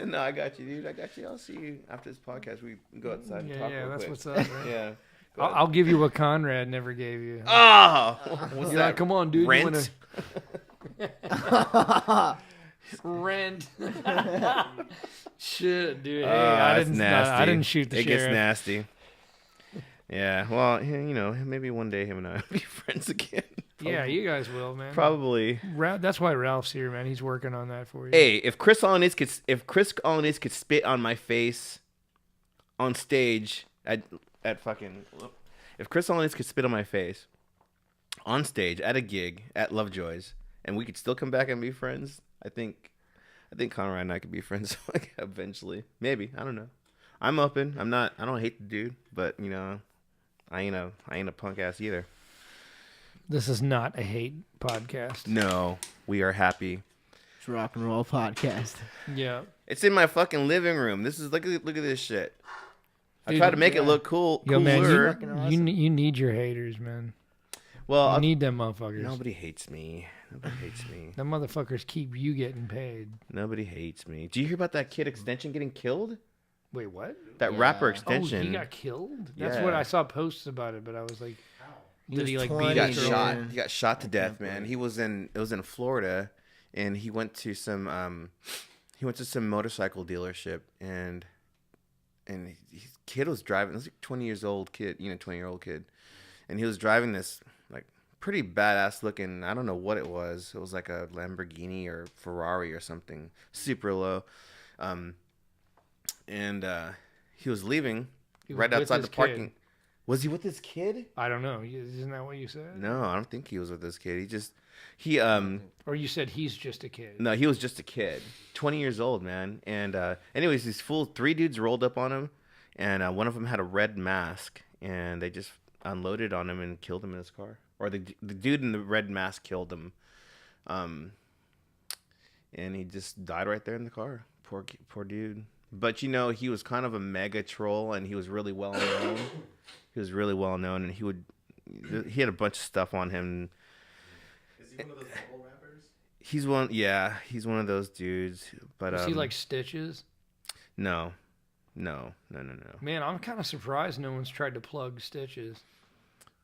No, I got you, dude. I got you. I'll see you after this podcast. We can go outside and Yeah, talk yeah, real that's quick. what's up, right? Yeah. Go I'll give you what Conrad never gave you. Oh, what's You're that? like, come on, dude. Rent? You wanna... Rent. Shit, dude. Hey, I that's didn't. nasty. I didn't shoot the It sheriff. gets nasty. Yeah. Well, maybe one day him and I will be friends again. Yeah, you guys will, man. Probably. That's why Ralph's here, man. He's working on that for you. Hey, if Chris Alanis could spit on my face on stage at fucking, if Chris Alanis could spit on my face on stage at a gig at Lovejoy's and we could still come back and be friends, I think Conrad and I could be friends eventually. Maybe, I don't know. I'm open. I don't hate the dude, but I ain't a punk ass either. This is not a hate podcast. No, we are happy. It's a rock and roll podcast. Yeah. It's in my fucking living room. This is look at this shit. I Dude, try to make it look cool. Yo, man, cooler. you need your haters, man. Well, You need them motherfuckers. nobody hates me. Nobody hates me. Them motherfuckers keep you getting paid. Nobody hates me. Do you hear about that kid Extension getting killed? Wait, what? That Yeah. rapper Oh, Extension. he got killed? That's Yeah. what I saw posts about it, but I was like, did he was like 20, beat He got his dude. shot. girl? He got shot to death, can't man. believe He was in. It was in Florida, and he went to some. He went to some motorcycle dealership, and his kid was driving. It was like 20 years old kid, 20-year-old kid, and he was driving this like pretty badass looking. I don't know what it was. It was like a Lamborghini or Ferrari or something, super low. And he was leaving He was right with outside his the parking. kid. Was he with his kid? I don't know. Isn't that what you said? No, I don't think he was with his kid. Or you said he's just a kid. No, he was just a kid, 20 years old, man. And anyways, these three dudes rolled up on him, and one of them had a red mask, and they just unloaded on him and killed him in his car. Or the dude in the red mask killed him, and he just died right there in the car. Poor dude. But he was kind of a mega troll, and he was really well known. And he had a bunch of stuff on him. Is he one of those mobile rappers? He's one of those dudes. But Was he like Stitches? No. Man, I'm kind of surprised no one's tried to plug Stitches.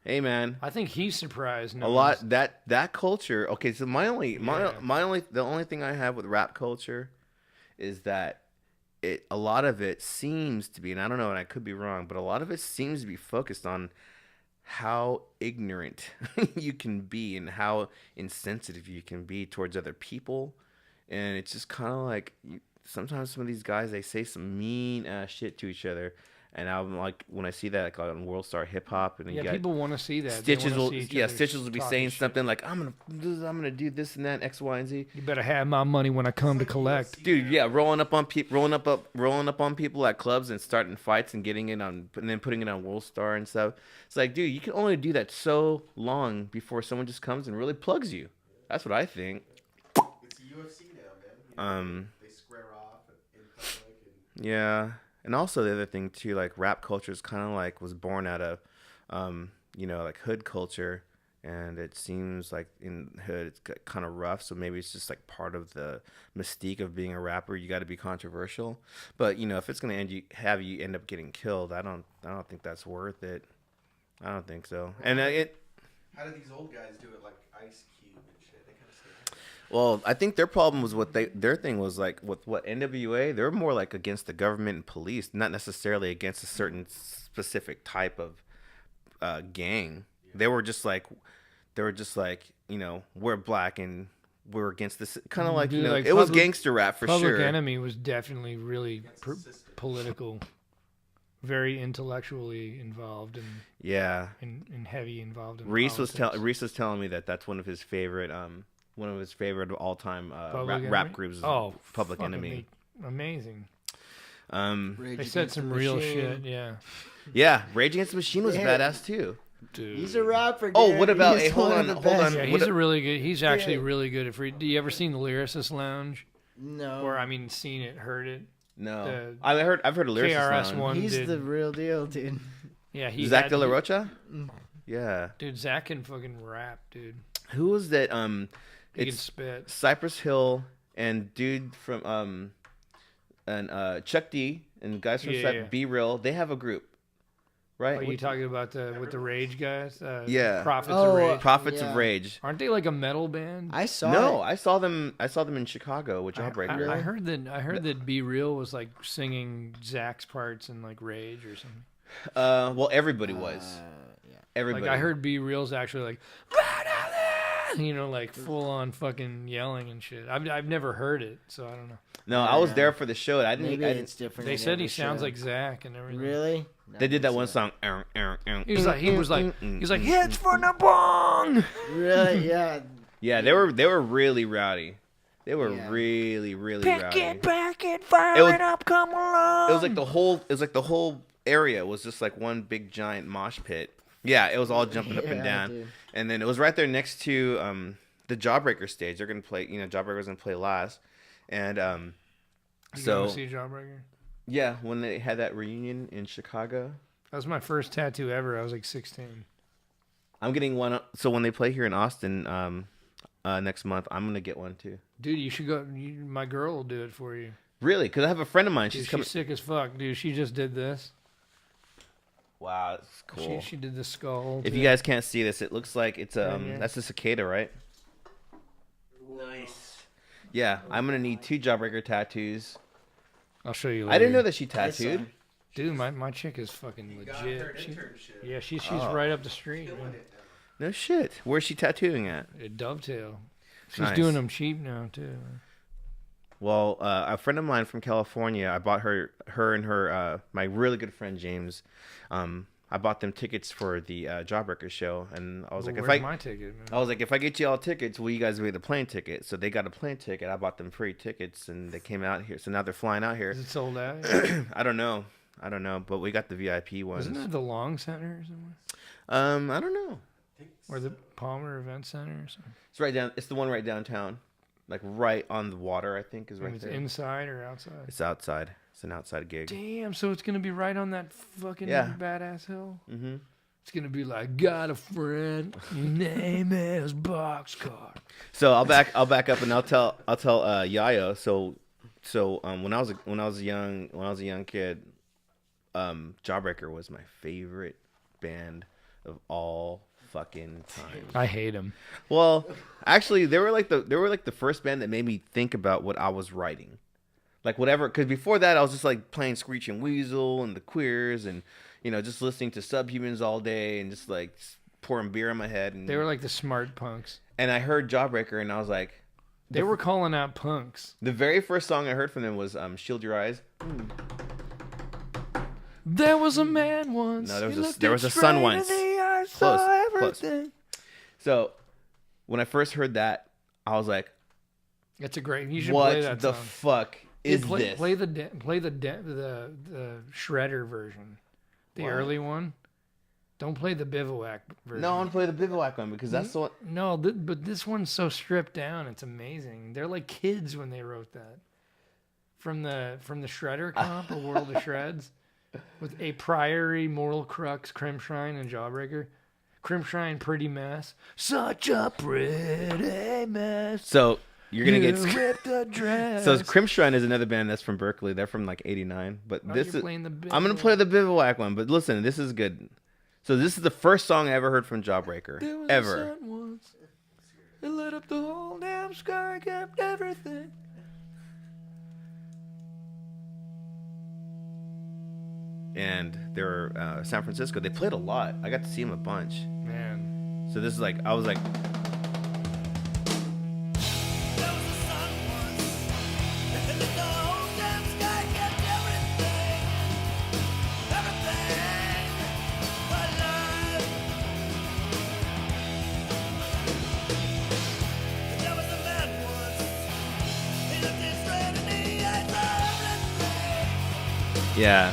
Hey, man, I think he's surprised. a lot that culture. Okay, so the only thing I have with rap culture is that a lot of it seems to be, and I don't know, and I could be wrong, but a lot of it seems to be focused on how ignorant you can be and how insensitive you can be towards other people. And it's just kind of like sometimes some of these guys, they say some mean ass shit to each other. And I'm like, when I see that like on World Star Hip Hop, and you got people want to see that. Stitches They wanna see each other Stitches will be talking saying shit. something like, I'm gonna do this and that, X, Y, and Z. You better have my money when I come to collect. Dude, yeah, rolling up on people at clubs and starting fights and getting it on, and then putting it on World Star and stuff. It's like, dude, you can only do that so long before someone just comes and really plugs you. That's what I think. It's UFC now, man. They square off in public. Yeah, and also the other thing too, like rap culture is kind of like was born out of, like hood culture, and it seems like in hood it's kind of rough. So maybe it's just like part of the mystique of being a rapper. You got to be controversial, but if it's gonna have you end up getting killed, I don't think that's worth it. I don't think so. And How do these old guys do it, like Ice Cube and shit? They kind of stay. well, I think their problem was their thing was like with what NWA, they're more like against the government and police, not necessarily against a certain specific type of gang. They were just like we're black and we're against this kind of like Dude, like it was Public- gangster rap for Public sure. Enemy was definitely really the system. political, very intellectually involved Yeah, and heavy involved in Reese was politics. telling me that's one of his favorite all time Public rap Enemy? groups. Is Oh, Public fucking Enemy. amazing. Rage They said Against some the real Machine. shit. Yeah, Yeah, Rage Against the Machine was Yeah. badass too. dude. He's a rapper. Oh, dude. what about- He's hey, hold one on, of the hold best. on. Yeah, What he's a- a really good. He's actually Yeah. really good at free. Do you ever seen the Lyricist Lounge? No. Or I mean, seen it, heard it? No, The I've heard of Lyricist KRS Lounge. one. He's did- the real deal, dude. Yeah, he Zach had- De La Rocha. Yeah, Dude, Zach can fucking rap, dude. who was that? He can It's spit. Cypress Hill and dude from and Chuck D and guys from Yeah. Be Real. They have a group, right? Are you talking about with the Rage guys? Yeah. Prophets Oh, of Rage. Prophets Yeah. of Rage. Aren't they like a metal band? I saw No, it. I saw them in Chicago with Jawbreaker. I heard that Be Real was like singing Zach's parts in like Rage or something. Well, everybody was. Yeah. Everybody. Like I heard Be Real's actually like, like full on fucking yelling and shit. I've never heard it, so I don't know. No, I was there for the show. I didn't. Maybe I it's different. They in said he every sounds show. like Zach and everything. Really? They did that one So- song. He was like, hits for the bong. Really? Yeah. Yeah, they were really rowdy. They were Yeah. really rowdy. Back it, fire It was- it up, come along. It was like the whole area was just like one big giant mosh pit Yeah, it was all jumping up and Yeah, down. dude. And then it was right there next to the Jawbreaker stage. They're gonna play. Jawbreaker's gonna play last, and You so go see Jawbreaker? yeah, when they had that reunion in Chicago, That was my first tattoo ever. I was like 16. I'm getting one. So when they play here in Austin next month, I'm gonna get one too. Dude, you should go. My girl will do it for you. Really? Because I have a friend of mine. Dude, She's coming. she's sick as fuck, dude. She just did this. Wow, that's cool. She did the skull. If too. you guys can't see this, it looks like it's Yeah. that's a cicada, right? Nice. Yeah, I'm gonna need 2 Jawbreaker tattoos. I'll show you later. I didn't know that she tattooed. Dude, my chick is fucking Got her legit. internship. Yeah, she's Oh. right up the street. Killing Man. it now. No shit. Where's she tattooing at? A dovetail. She's Nice. doing them cheap now too. Well, a friend of mine from California, I bought her and her my really good friend James. I bought them tickets for the Jawbreaker show, and I was like, Where's my ticket, man? I was like, if I get you all tickets, will you guys be the plane ticket? So they got a plane ticket. I bought them free tickets, and they came out here. So now they're flying out here. Is it sold out? I don't know, but we got the VIP ones. Isn't that the Long Center or somewhere? I don't know. Or the Palmer Event Center or something? It's right down. It's the one right downtown, like right on the water. I think is And right it's there. inside or outside? It's outside. It's an outside gig. Damn, so it's gonna be right on that fucking Yeah. badass hill? Mm-hmm. It's gonna be like, got a friend, your name is Boxcar. So I'll back up and I'll tell Yayo. So when I was a young kid, Jawbreaker was my favorite band of all fucking time. I hate him. Well, actually, they were like the first band that made me think about what I was writing, like whatever. Because before that, I was just like playing Screeching Weasel and the Queers, and just listening to Subhumans all day and just like pouring beer in my head. And They were like the smart punks. and I heard Jawbreaker, and I was like, They were calling out punks. the very first song I heard from them was "Shield Your Eyes." There was a man once. No, there was he a- looked there it was a straight sun in once. the eye, Close, saw close. everything. So when I first heard that, I was like, It's a great. You should "What play that the song. fuck is play, this?" Play the shredder version, the Why? early one. Don't play the bivouac version. No, I want to play the Bivouac one because that's the one. No, but this one's so stripped down. It's amazing. They're like kids when they wrote that. From the Shredder comp, A World of Shreds, with A Priory, Moral Crux, Crimshrine, and Jawbreaker. Crimshrine, Pretty Mess. Such a pretty mess. So you're gonna You get. ripped the dress. So Crimshrine is another band that's from Berkeley. They're from like '89. But Why this aren't you is. playing the I'm gonna play the Bivouac one. But listen, this is good. So this is the first song I ever heard from Jawbreaker There was ever. a sun once. It lit up the whole damn sky, kept everything. And they're San Francisco. They played a lot. I got to see them a bunch. Man. So this is like I was like. Yeah,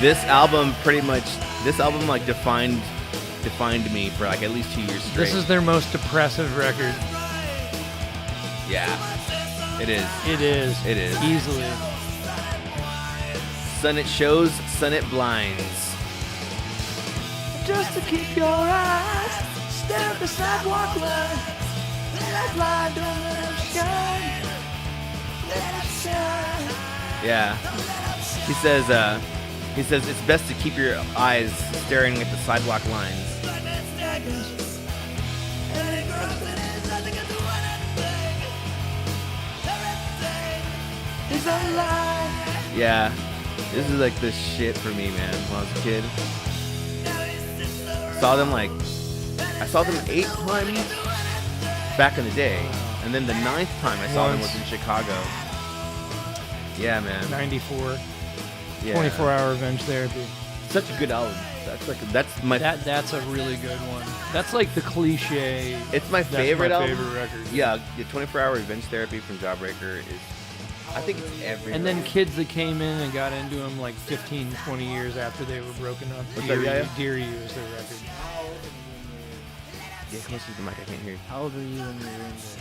this album like defined me for like at least 2 years straight. This is their most depressive record. Yeah, it is. It is. It is. Easily. Sun it shows, sun it blinds. Just to keep your eyes, stare at the sidewalk line. That light, don't let it shine. Let it shine. Yeah. He says it's best to keep your eyes staring at the sidewalk lines. Yeah. This is like the shit for me, man, when I was a kid. I saw them 8 times back in the day. And then the 9th time I saw them was in Chicago. Yeah, man. 94. Yeah. 24-hour revenge therapy. Such a good album. That's a really good one. That's like the cliche. It's my That's favorite my album. favorite record. Yeah, the 24-hour revenge therapy from Jawbreaker is I think it's everywhere. And then kids that came in and got into them like 15, 20 years after they were broken up. What's up, Yayo? Dear You is their record. Get closer to the mic. I can't hear you. How old were you when you were into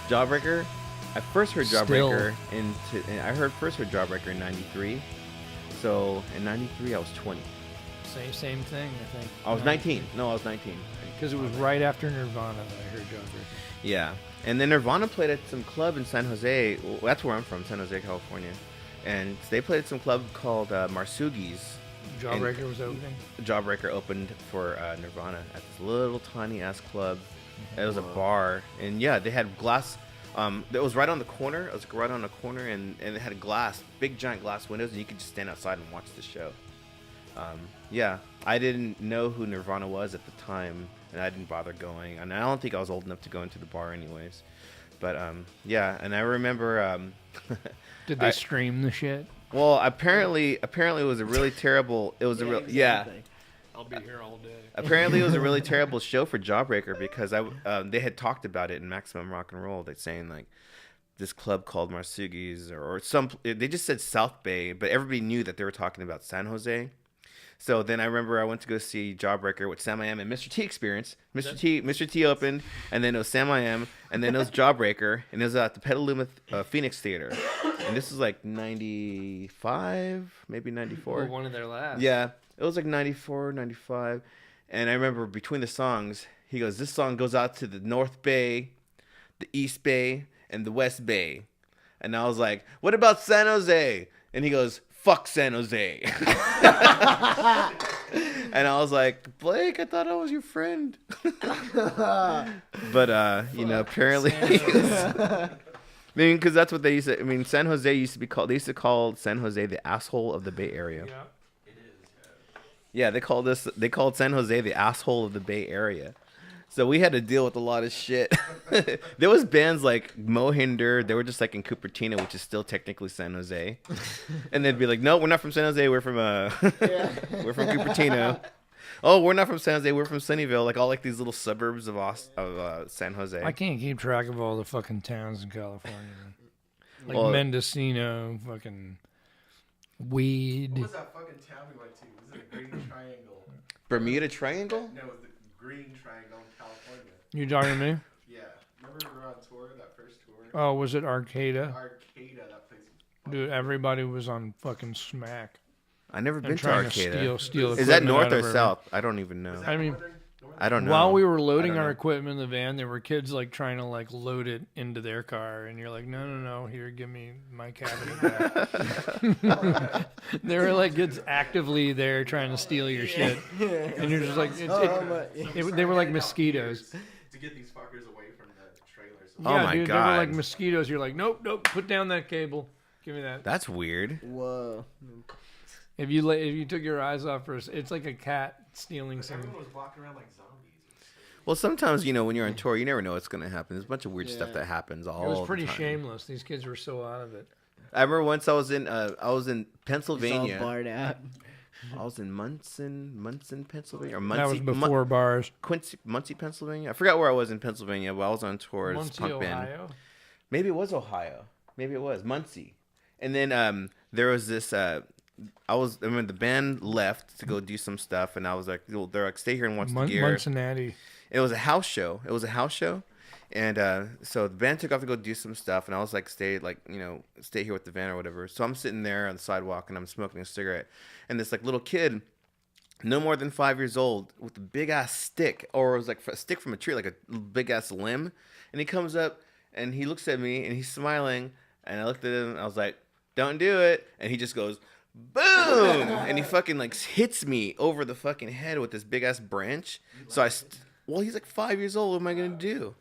Jawbreaker. I first heard Still. Jawbreaker first heard Jawbreaker in '93. So in '93 I was 20. Same thing, I think. I was 19. No, I was 19. Because it was right after Nirvana that I heard Jawbreaker. Yeah, and then Nirvana played at some club in San Jose. Well, that's where I'm from, San Jose, California. And they played at some club called Marsugi's. Jawbreaker was opening. Jawbreaker opened for Nirvana at this little tiny ass club. It was a bar, and yeah, they had glass. It was right on the corner. It was right on the corner, and it had glass, big giant glass windows, and you could just stand outside and watch the show. Yeah, I didn't know who Nirvana was at the time, and I didn't bother going. And I don't think I was old enough to go into the bar anyways. But yeah, and I remember. Did they stream the shit? Well, apparently it was a really terrible. It was a real yeah. I'll be here all day. Apparently, it was a really terrible show for Jawbreaker because they had talked about it in Maximum Rock and Roll. They're saying like this club called Marsugi's or some. They just said South Bay, but everybody knew that they were talking about San Jose. So then I remember I went to go see Jawbreaker with Sam I Am and Mr. T Experience. Mr. T opened, and then it was Sam I Am, and then it was Jawbreaker, and it was at the Petaluma Phoenix Theater. And this was like 95, maybe 94. Well, one of their last. Yeah, it was like 94, 95. And I remember between the songs, he goes, this song goes out to the North Bay, the East Bay, and the West Bay. And I was like, what about San Jose? And he goes, fuck San Jose. And I was like, Blake, I thought I was your friend. But, apparently. I mean, because that's what they used to, San Jose used to be called, they used to call San Jose the asshole of the Bay Area. Yeah. Yeah, they called San Jose the asshole of the Bay Area. So we had to deal with a lot of shit. There was bands like Mohinder. They were just like in Cupertino, which is still technically San Jose. And they'd be like, no, we're not from San Jose. We're from we're from Cupertino. Oh, we're not from San Jose. We're from Sunnyvale. Like all like these little suburbs of San Jose. I can't keep track of all the fucking towns in California. Like Well, Mendocino, fucking Weed. What was that fucking town we went to? Was it a Green Triangle? Bermuda Triangle? No, it was the Green Triangle in California. You talking to me? Yeah. Remember we were on tour, that first tour? Oh, was it Arcata? Arcata, that place. Dude, everybody was on fucking smack. I never And been to trying Arcata. to steal Is that equipment north out or of her. south? I don't even know. Was that I mean, northern? I don't know. While we were loading I don't our know. equipment in the van, there were kids like trying to like load it into their car, and you're like, no, here, give me my cabinet back. They were like kids actively there trying to steal your shit, and you're just like, they were like mosquitoes. To get these fuckers away from the trailers. Oh Yeah, my dude, they God. were like mosquitoes. You're like, nope, put down that cable, give me that. That's weird. Whoa. If you took your eyes off for it's like a cat stealing some. Everyone was walking around like zombies. Well, sometimes, when you're on tour, you never know what's going to happen. There's a bunch of weird stuff that happens all It was the pretty time. shameless. These kids were so out of it. I remember once I was in It's all Pennsylvania. barred out. I was in Munson, Pennsylvania, or That was Muncie, before bars. Muncie, Pennsylvania. I forgot where I was in Pennsylvania, but I was on tour as a Muncie, punk band. Ohio. Maybe it was Ohio. Maybe it was Muncie. And then there was this. The band left to go do some stuff, and I was like, they're like, stay here and watch the gear. Cincinnati. It was a house show. And so the band took off to go do some stuff, and I was like, stay here with the van or whatever. So I'm sitting there on the sidewalk, and I'm smoking a cigarette, and this like little kid, no more than 5 years old, with a big ass stick, or it was like a stick from a tree, like a big ass limb, and he comes up and he looks at me and he's smiling, and I looked at him and I was like, don't do it, and he just goes, boom, and he fucking like hits me over the fucking head with this big ass branch. So well, he's like 5 years old. What am I gonna do?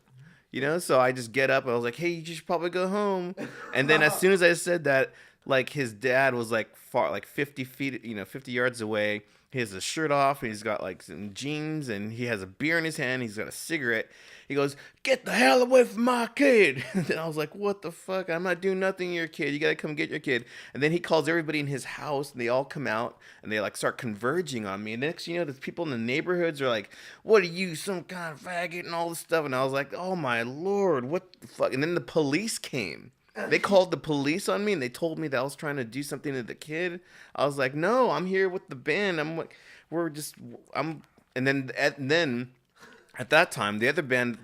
So I just get up and I was like, hey, you should probably go home. And then as soon as I said that, like his dad was like far, like 50 feet, 50 yards away. He has his shirt off and he's got like some jeans and he has a beer in his hand. He's got a cigarette. He goes, get the hell away from my kid. And then I was like, what the fuck? I'm not doing nothing to your kid. You got to come get your kid. And then he calls everybody in his house and they all come out and they like start converging on me. And next, the people in the neighborhoods are like, what are you, some kind of faggot and all this stuff. And I was like, oh my Lord, what the fuck? And then the police came. They called the police on me and they told me that I was trying to do something to the kid. I was like, no, I'm here with the band. And then at that time, the other band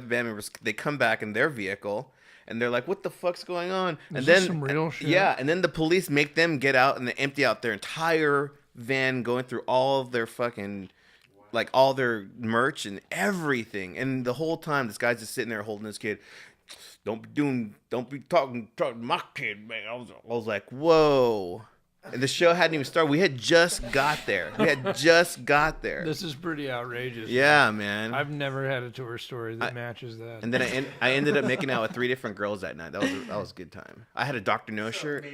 members, they come back in their vehicle and they're like, what the fuck's going on? And then some real shit. Yeah. And then the police make them get out and they empty out their entire van, going through all of their fucking, like all their merch and everything. And the whole time, this guy's just sitting there holding this kid. Don't be talking to my kid, man. I was like, whoa. And the show hadn't even started. We had just got there. This is pretty outrageous. Yeah, man. I've never had a tour story that matches that. And then I ended up making out with 3 different girls that night. That was a good time. I had a Dr. No shirt.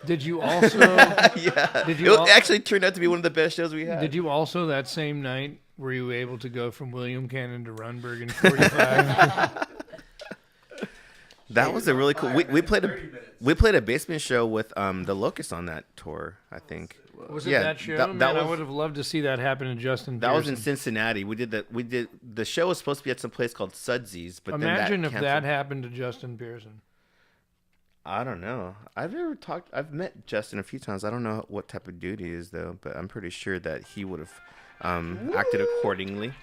Did you also? Yeah. It actually turned out to be one of the best shows we had. Did you also that same night were you able to go from William Cannon to Runberg in 45? That was a really cool. We played a basement show with the Locusts on that tour, I think. Was it that show? I would have loved to see that happen in Justin. That was in Cincinnati. The show was supposed to be at some place called Sudsy's, but imagine then if that happened to Justin Pearson. I don't know. I've met Justin a few times. I don't know what type of dude he is though, but I'm pretty sure that he would have acted accordingly.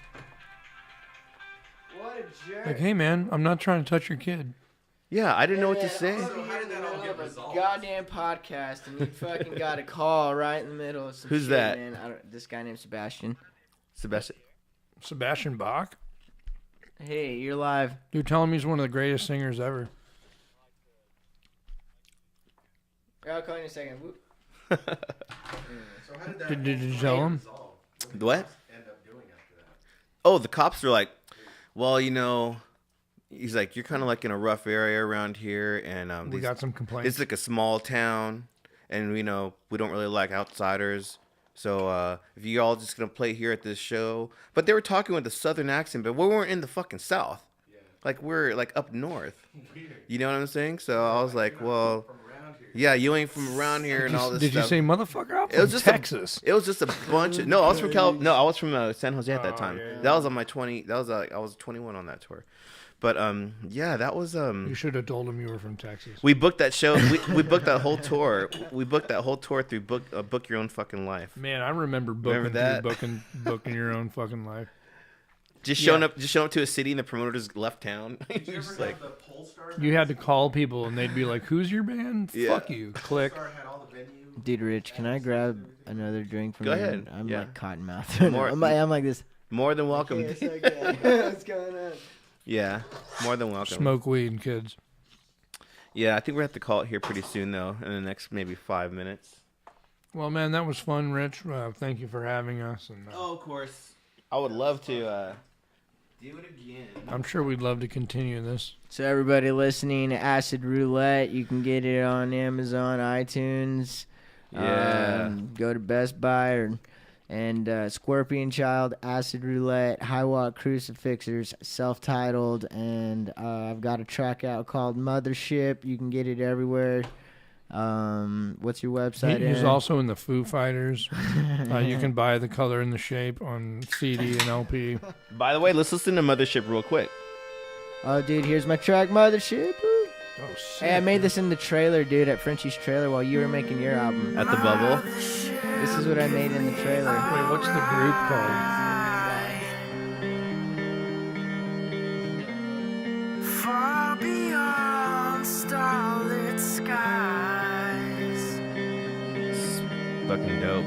What a jerk. Like, hey man, I'm not trying to touch your kid. Yeah, I didn't know what to say. So how did that all get resolved? Goddamn podcast, and you fucking got a call right in the middle of some Who's shit, that? Man. This guy named Sebastian. Sebastian Bach? Hey, you're live. Dude, tell him he's one of the greatest singers ever. I'll call you in a second. Whoop. So how did that Did you tell him? What? End up doing after that? Oh, the cops were like, well, he's like, you're kind of like in a rough area around here, and We got some complaints. it's like a small town, and we don't really like outsiders. So if you all just gonna play here at this show, but they were talking with a southern accent, but we weren't in the fucking south. Yeah. Like we're like up north. Weird. You know what I'm saying? So I was like, well, yeah, you ain't from around here and all this stuff. Did you say motherfucker? I'm It was from just Texas. It was just a bunch of I was from I was from San Jose at that time. Yeah. That was on my 20. That was I was 21 on that tour. But yeah, that was You should have told him you were from Texas. We booked that show. We booked that whole tour. We booked that whole tour through Book Your Own Fucking Life. Man, I remember booking your own fucking life. Just showing up to a city and the promoters left town. Did you ever Just have like, the Polestar? You had to call people and they'd be like, "Who's your band?" Yeah. Fuck you. Click. Polestar had all the venue. Dude, Rich, can I grab another drink from Go you? ahead. I'm Yeah. like cotton mouth. I'm like this. more than welcome. Yes, okay. What's going on? Yeah, more than welcome. Smoke weed, kids. Yeah, I think we have to call it here pretty soon though, in the next maybe 5 minutes. Well, man, that was fun, Rich. Thank you for having us. And Of course. I would love to do it again. I'm sure we'd love to continue this. So everybody listening, Acid Roulette, you can get it on Amazon, iTunes. Yeah. Go to Best Buy and Scorpion Child, Acid Roulette, High Watt Crucifixers, self-titled, and I've got a track out called Mothership. You can get it everywhere. What's your website? He's Aaron? also in the Foo Fighters. You can buy The Color and the Shape on CD and LP. By the way, let's listen to Mothership real quick. Oh, dude, here's my track, Mothership. Woo. Oh, sick. Hey, I made this in the trailer, dude, at Frenchie's trailer while you were making your album. At the Bubble. This is what I made in the trailer. Wait, what's the group called? Far beyond starlit skies, Fucking dope.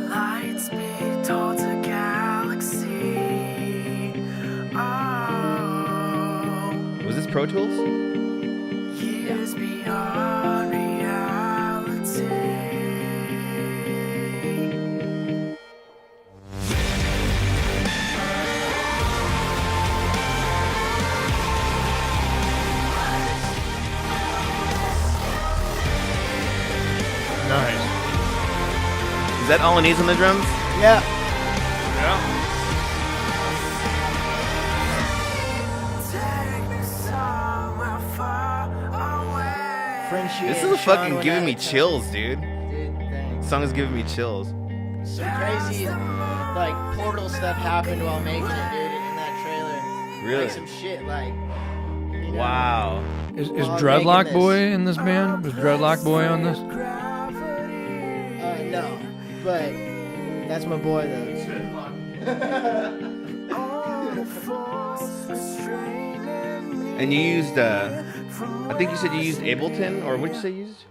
light speed towards a galaxy. Oh, Was this Pro Tools? years beyond reality. Nice. Is that all it needs on the drums? Yeah. Yeah. Take me somewhere far away. Frenchie. This and is Sean fucking went giving at me it. chills, dude. Dude, thanks. This song is giving me chills. Some crazy, like, portal stuff happened while making it, dude, in that trailer. Really? Like, some shit, like, Wow. Is While I'm Dreadlock making Boy this. in this band? Was Dreadlock Boy on this? No, but that's my boy though. And you used, I think you said you used Ableton, or what did you say you used?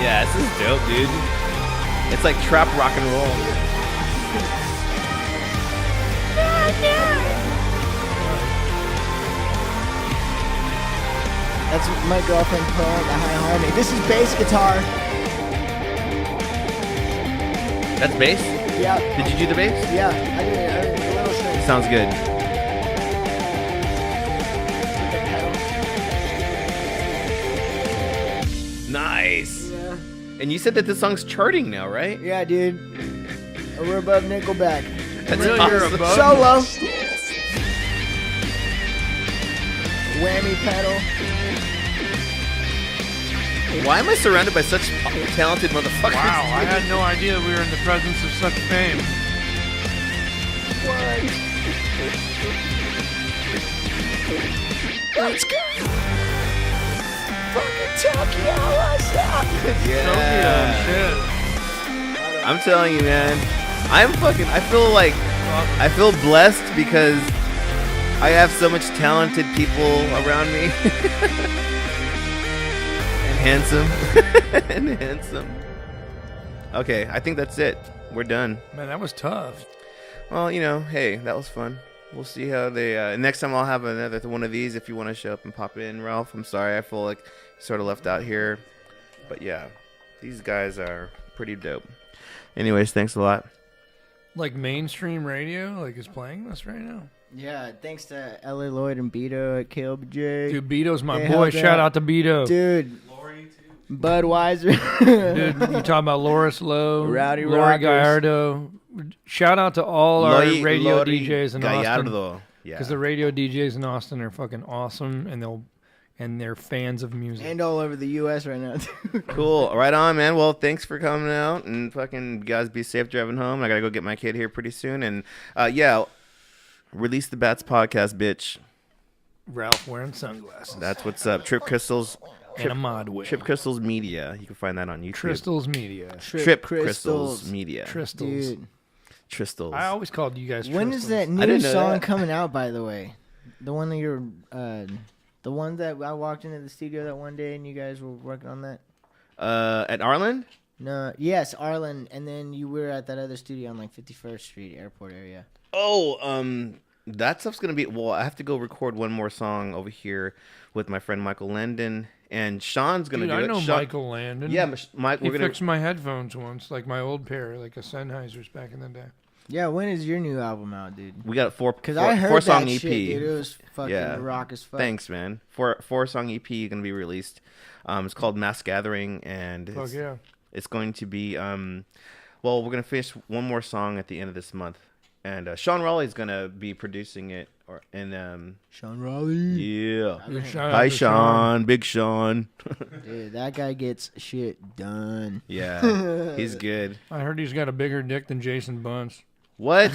Yeah, this is dope, dude. It's like trap rock and roll. That's my girlfriend playing the high harmony. This is bass guitar. That's bass? Yeah. Did you do the bass? Yeah, I did it. A little string. Sounds good. Nice. Yeah. And you said that this song's charting now, right? Yeah, dude. We're above Nickelback. That's Really? You're awesome. above? Solo. Whammy pedal. Why am I surrounded by such talented motherfuckers? Wow, I had no idea we were in the presence of such fame. Let's go. Fucking Tokyo, what's up? Yeah. Shit. I'm telling you, man. I feel blessed because I have so much talented people around me. And handsome. Okay, I think that's it. We're done. Man, that was tough. Well, hey, that was fun. We'll see how they. Next time I'll have another one of these if you want to show up and pop in, Ralph. I'm sorry, I feel like sort of left out here, but yeah, these guys are pretty dope. Anyways, thanks a lot. Like mainstream radio, is playing this right now. Yeah, thanks to L.A. Lloyd and Beto at KLBJ. Dude, Beto's my They boy. helped Shout out. out to Beto. Dude, Budweiser. Dude, you talking about Loris Lowe, Rowdy Lori Rockers. Gallardo. Shout out to all our radio Lori DJs in Austin. Gallardo. Yeah. Because the radio DJs in Austin are fucking awesome, and they're fans of music. And all over the U.S. right now, too. Cool. Right on, man. Well, thanks for coming out, and fucking guys be safe driving home. I gotta go get my kid here pretty soon, and yeah, Release the Bats podcast, bitch. Ralph wearing sunglasses. That's what's up. Trip Crystals. And a mod wig. Trip Crystals Media. You can find that on YouTube. Crystals Media. Trip Crystals Media. Crystals. Dude. Crystals. I always called you guys When Crystals. is that new didn't know song that. coming out, by the way? The one that you're, the one that I walked into the studio that one day and you guys were working on that? At Arlen? No, yes, Arlen, and then you were at that other studio on 51st Street Airport area. Oh, that stuff's gonna be. Well, I have to go record one more song over here with my friend Michael Landon, and Sean's gonna Dude, do I it. know Sean, Michael Landon. Yeah, Mike. He We're gonna. fixed my headphones once, like my old pair, like a Sennheiser's back in the day. Yeah, when is your new album out, dude? We got a four I heard four song that EP. shit, dude. It was fucking Yeah. rock as fuck. Thanks, man. Four song EP gonna be released. It's called Mass Gathering, and Fuck yeah. it's going to be. Well, we're gonna finish one more song at the end of this month, and Sean Raleigh's gonna be producing it. Sean Raleigh. Yeah. Dude, shout out Hi, to Sean. Big Sean. Dude, that guy gets shit done. Yeah, he's good. I heard he's got a bigger dick than Jason Bunce. What?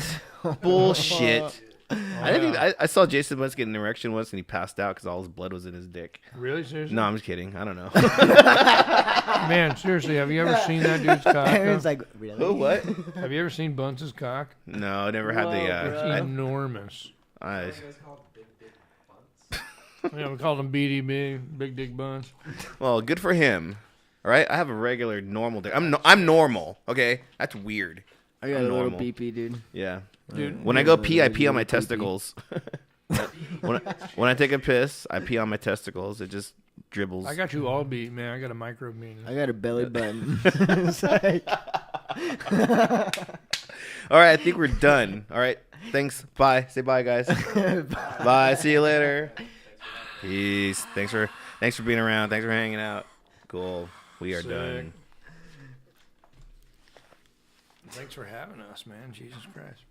Bullshit. I didn't. yeah. I saw Jason Bunce get an erection once, and he passed out because all his blood was in his dick. Really? Seriously? No, I'm just kidding. I don't know. Man, seriously, have you ever seen that dude's cock? Aaron's though? like, really? Who? What? Have you ever seen Bunce's cock? No, I never had Whoa, the. bro. Enormous. I, Yeah, we called him BDB, Big Dick Bunce. well, good for him. All right, I have a regular normal dick. I'm normal. Okay, that's weird. I got I'm a little normal. BP, dude. Yeah. Dude, When I go pee, I pee on my testicles. when I take a piss, I pee on my testicles. It just dribbles. I got you all beat, man. I got a micro meaning. I got a belly button. It's like, All right, I think we're done. All right, thanks. Bye. Say bye, guys. Bye. See you later. Peace. Thanks for being around. Thanks for hanging out. Cool. We are Sick. done. Thanks for having us, man. Jesus Christ.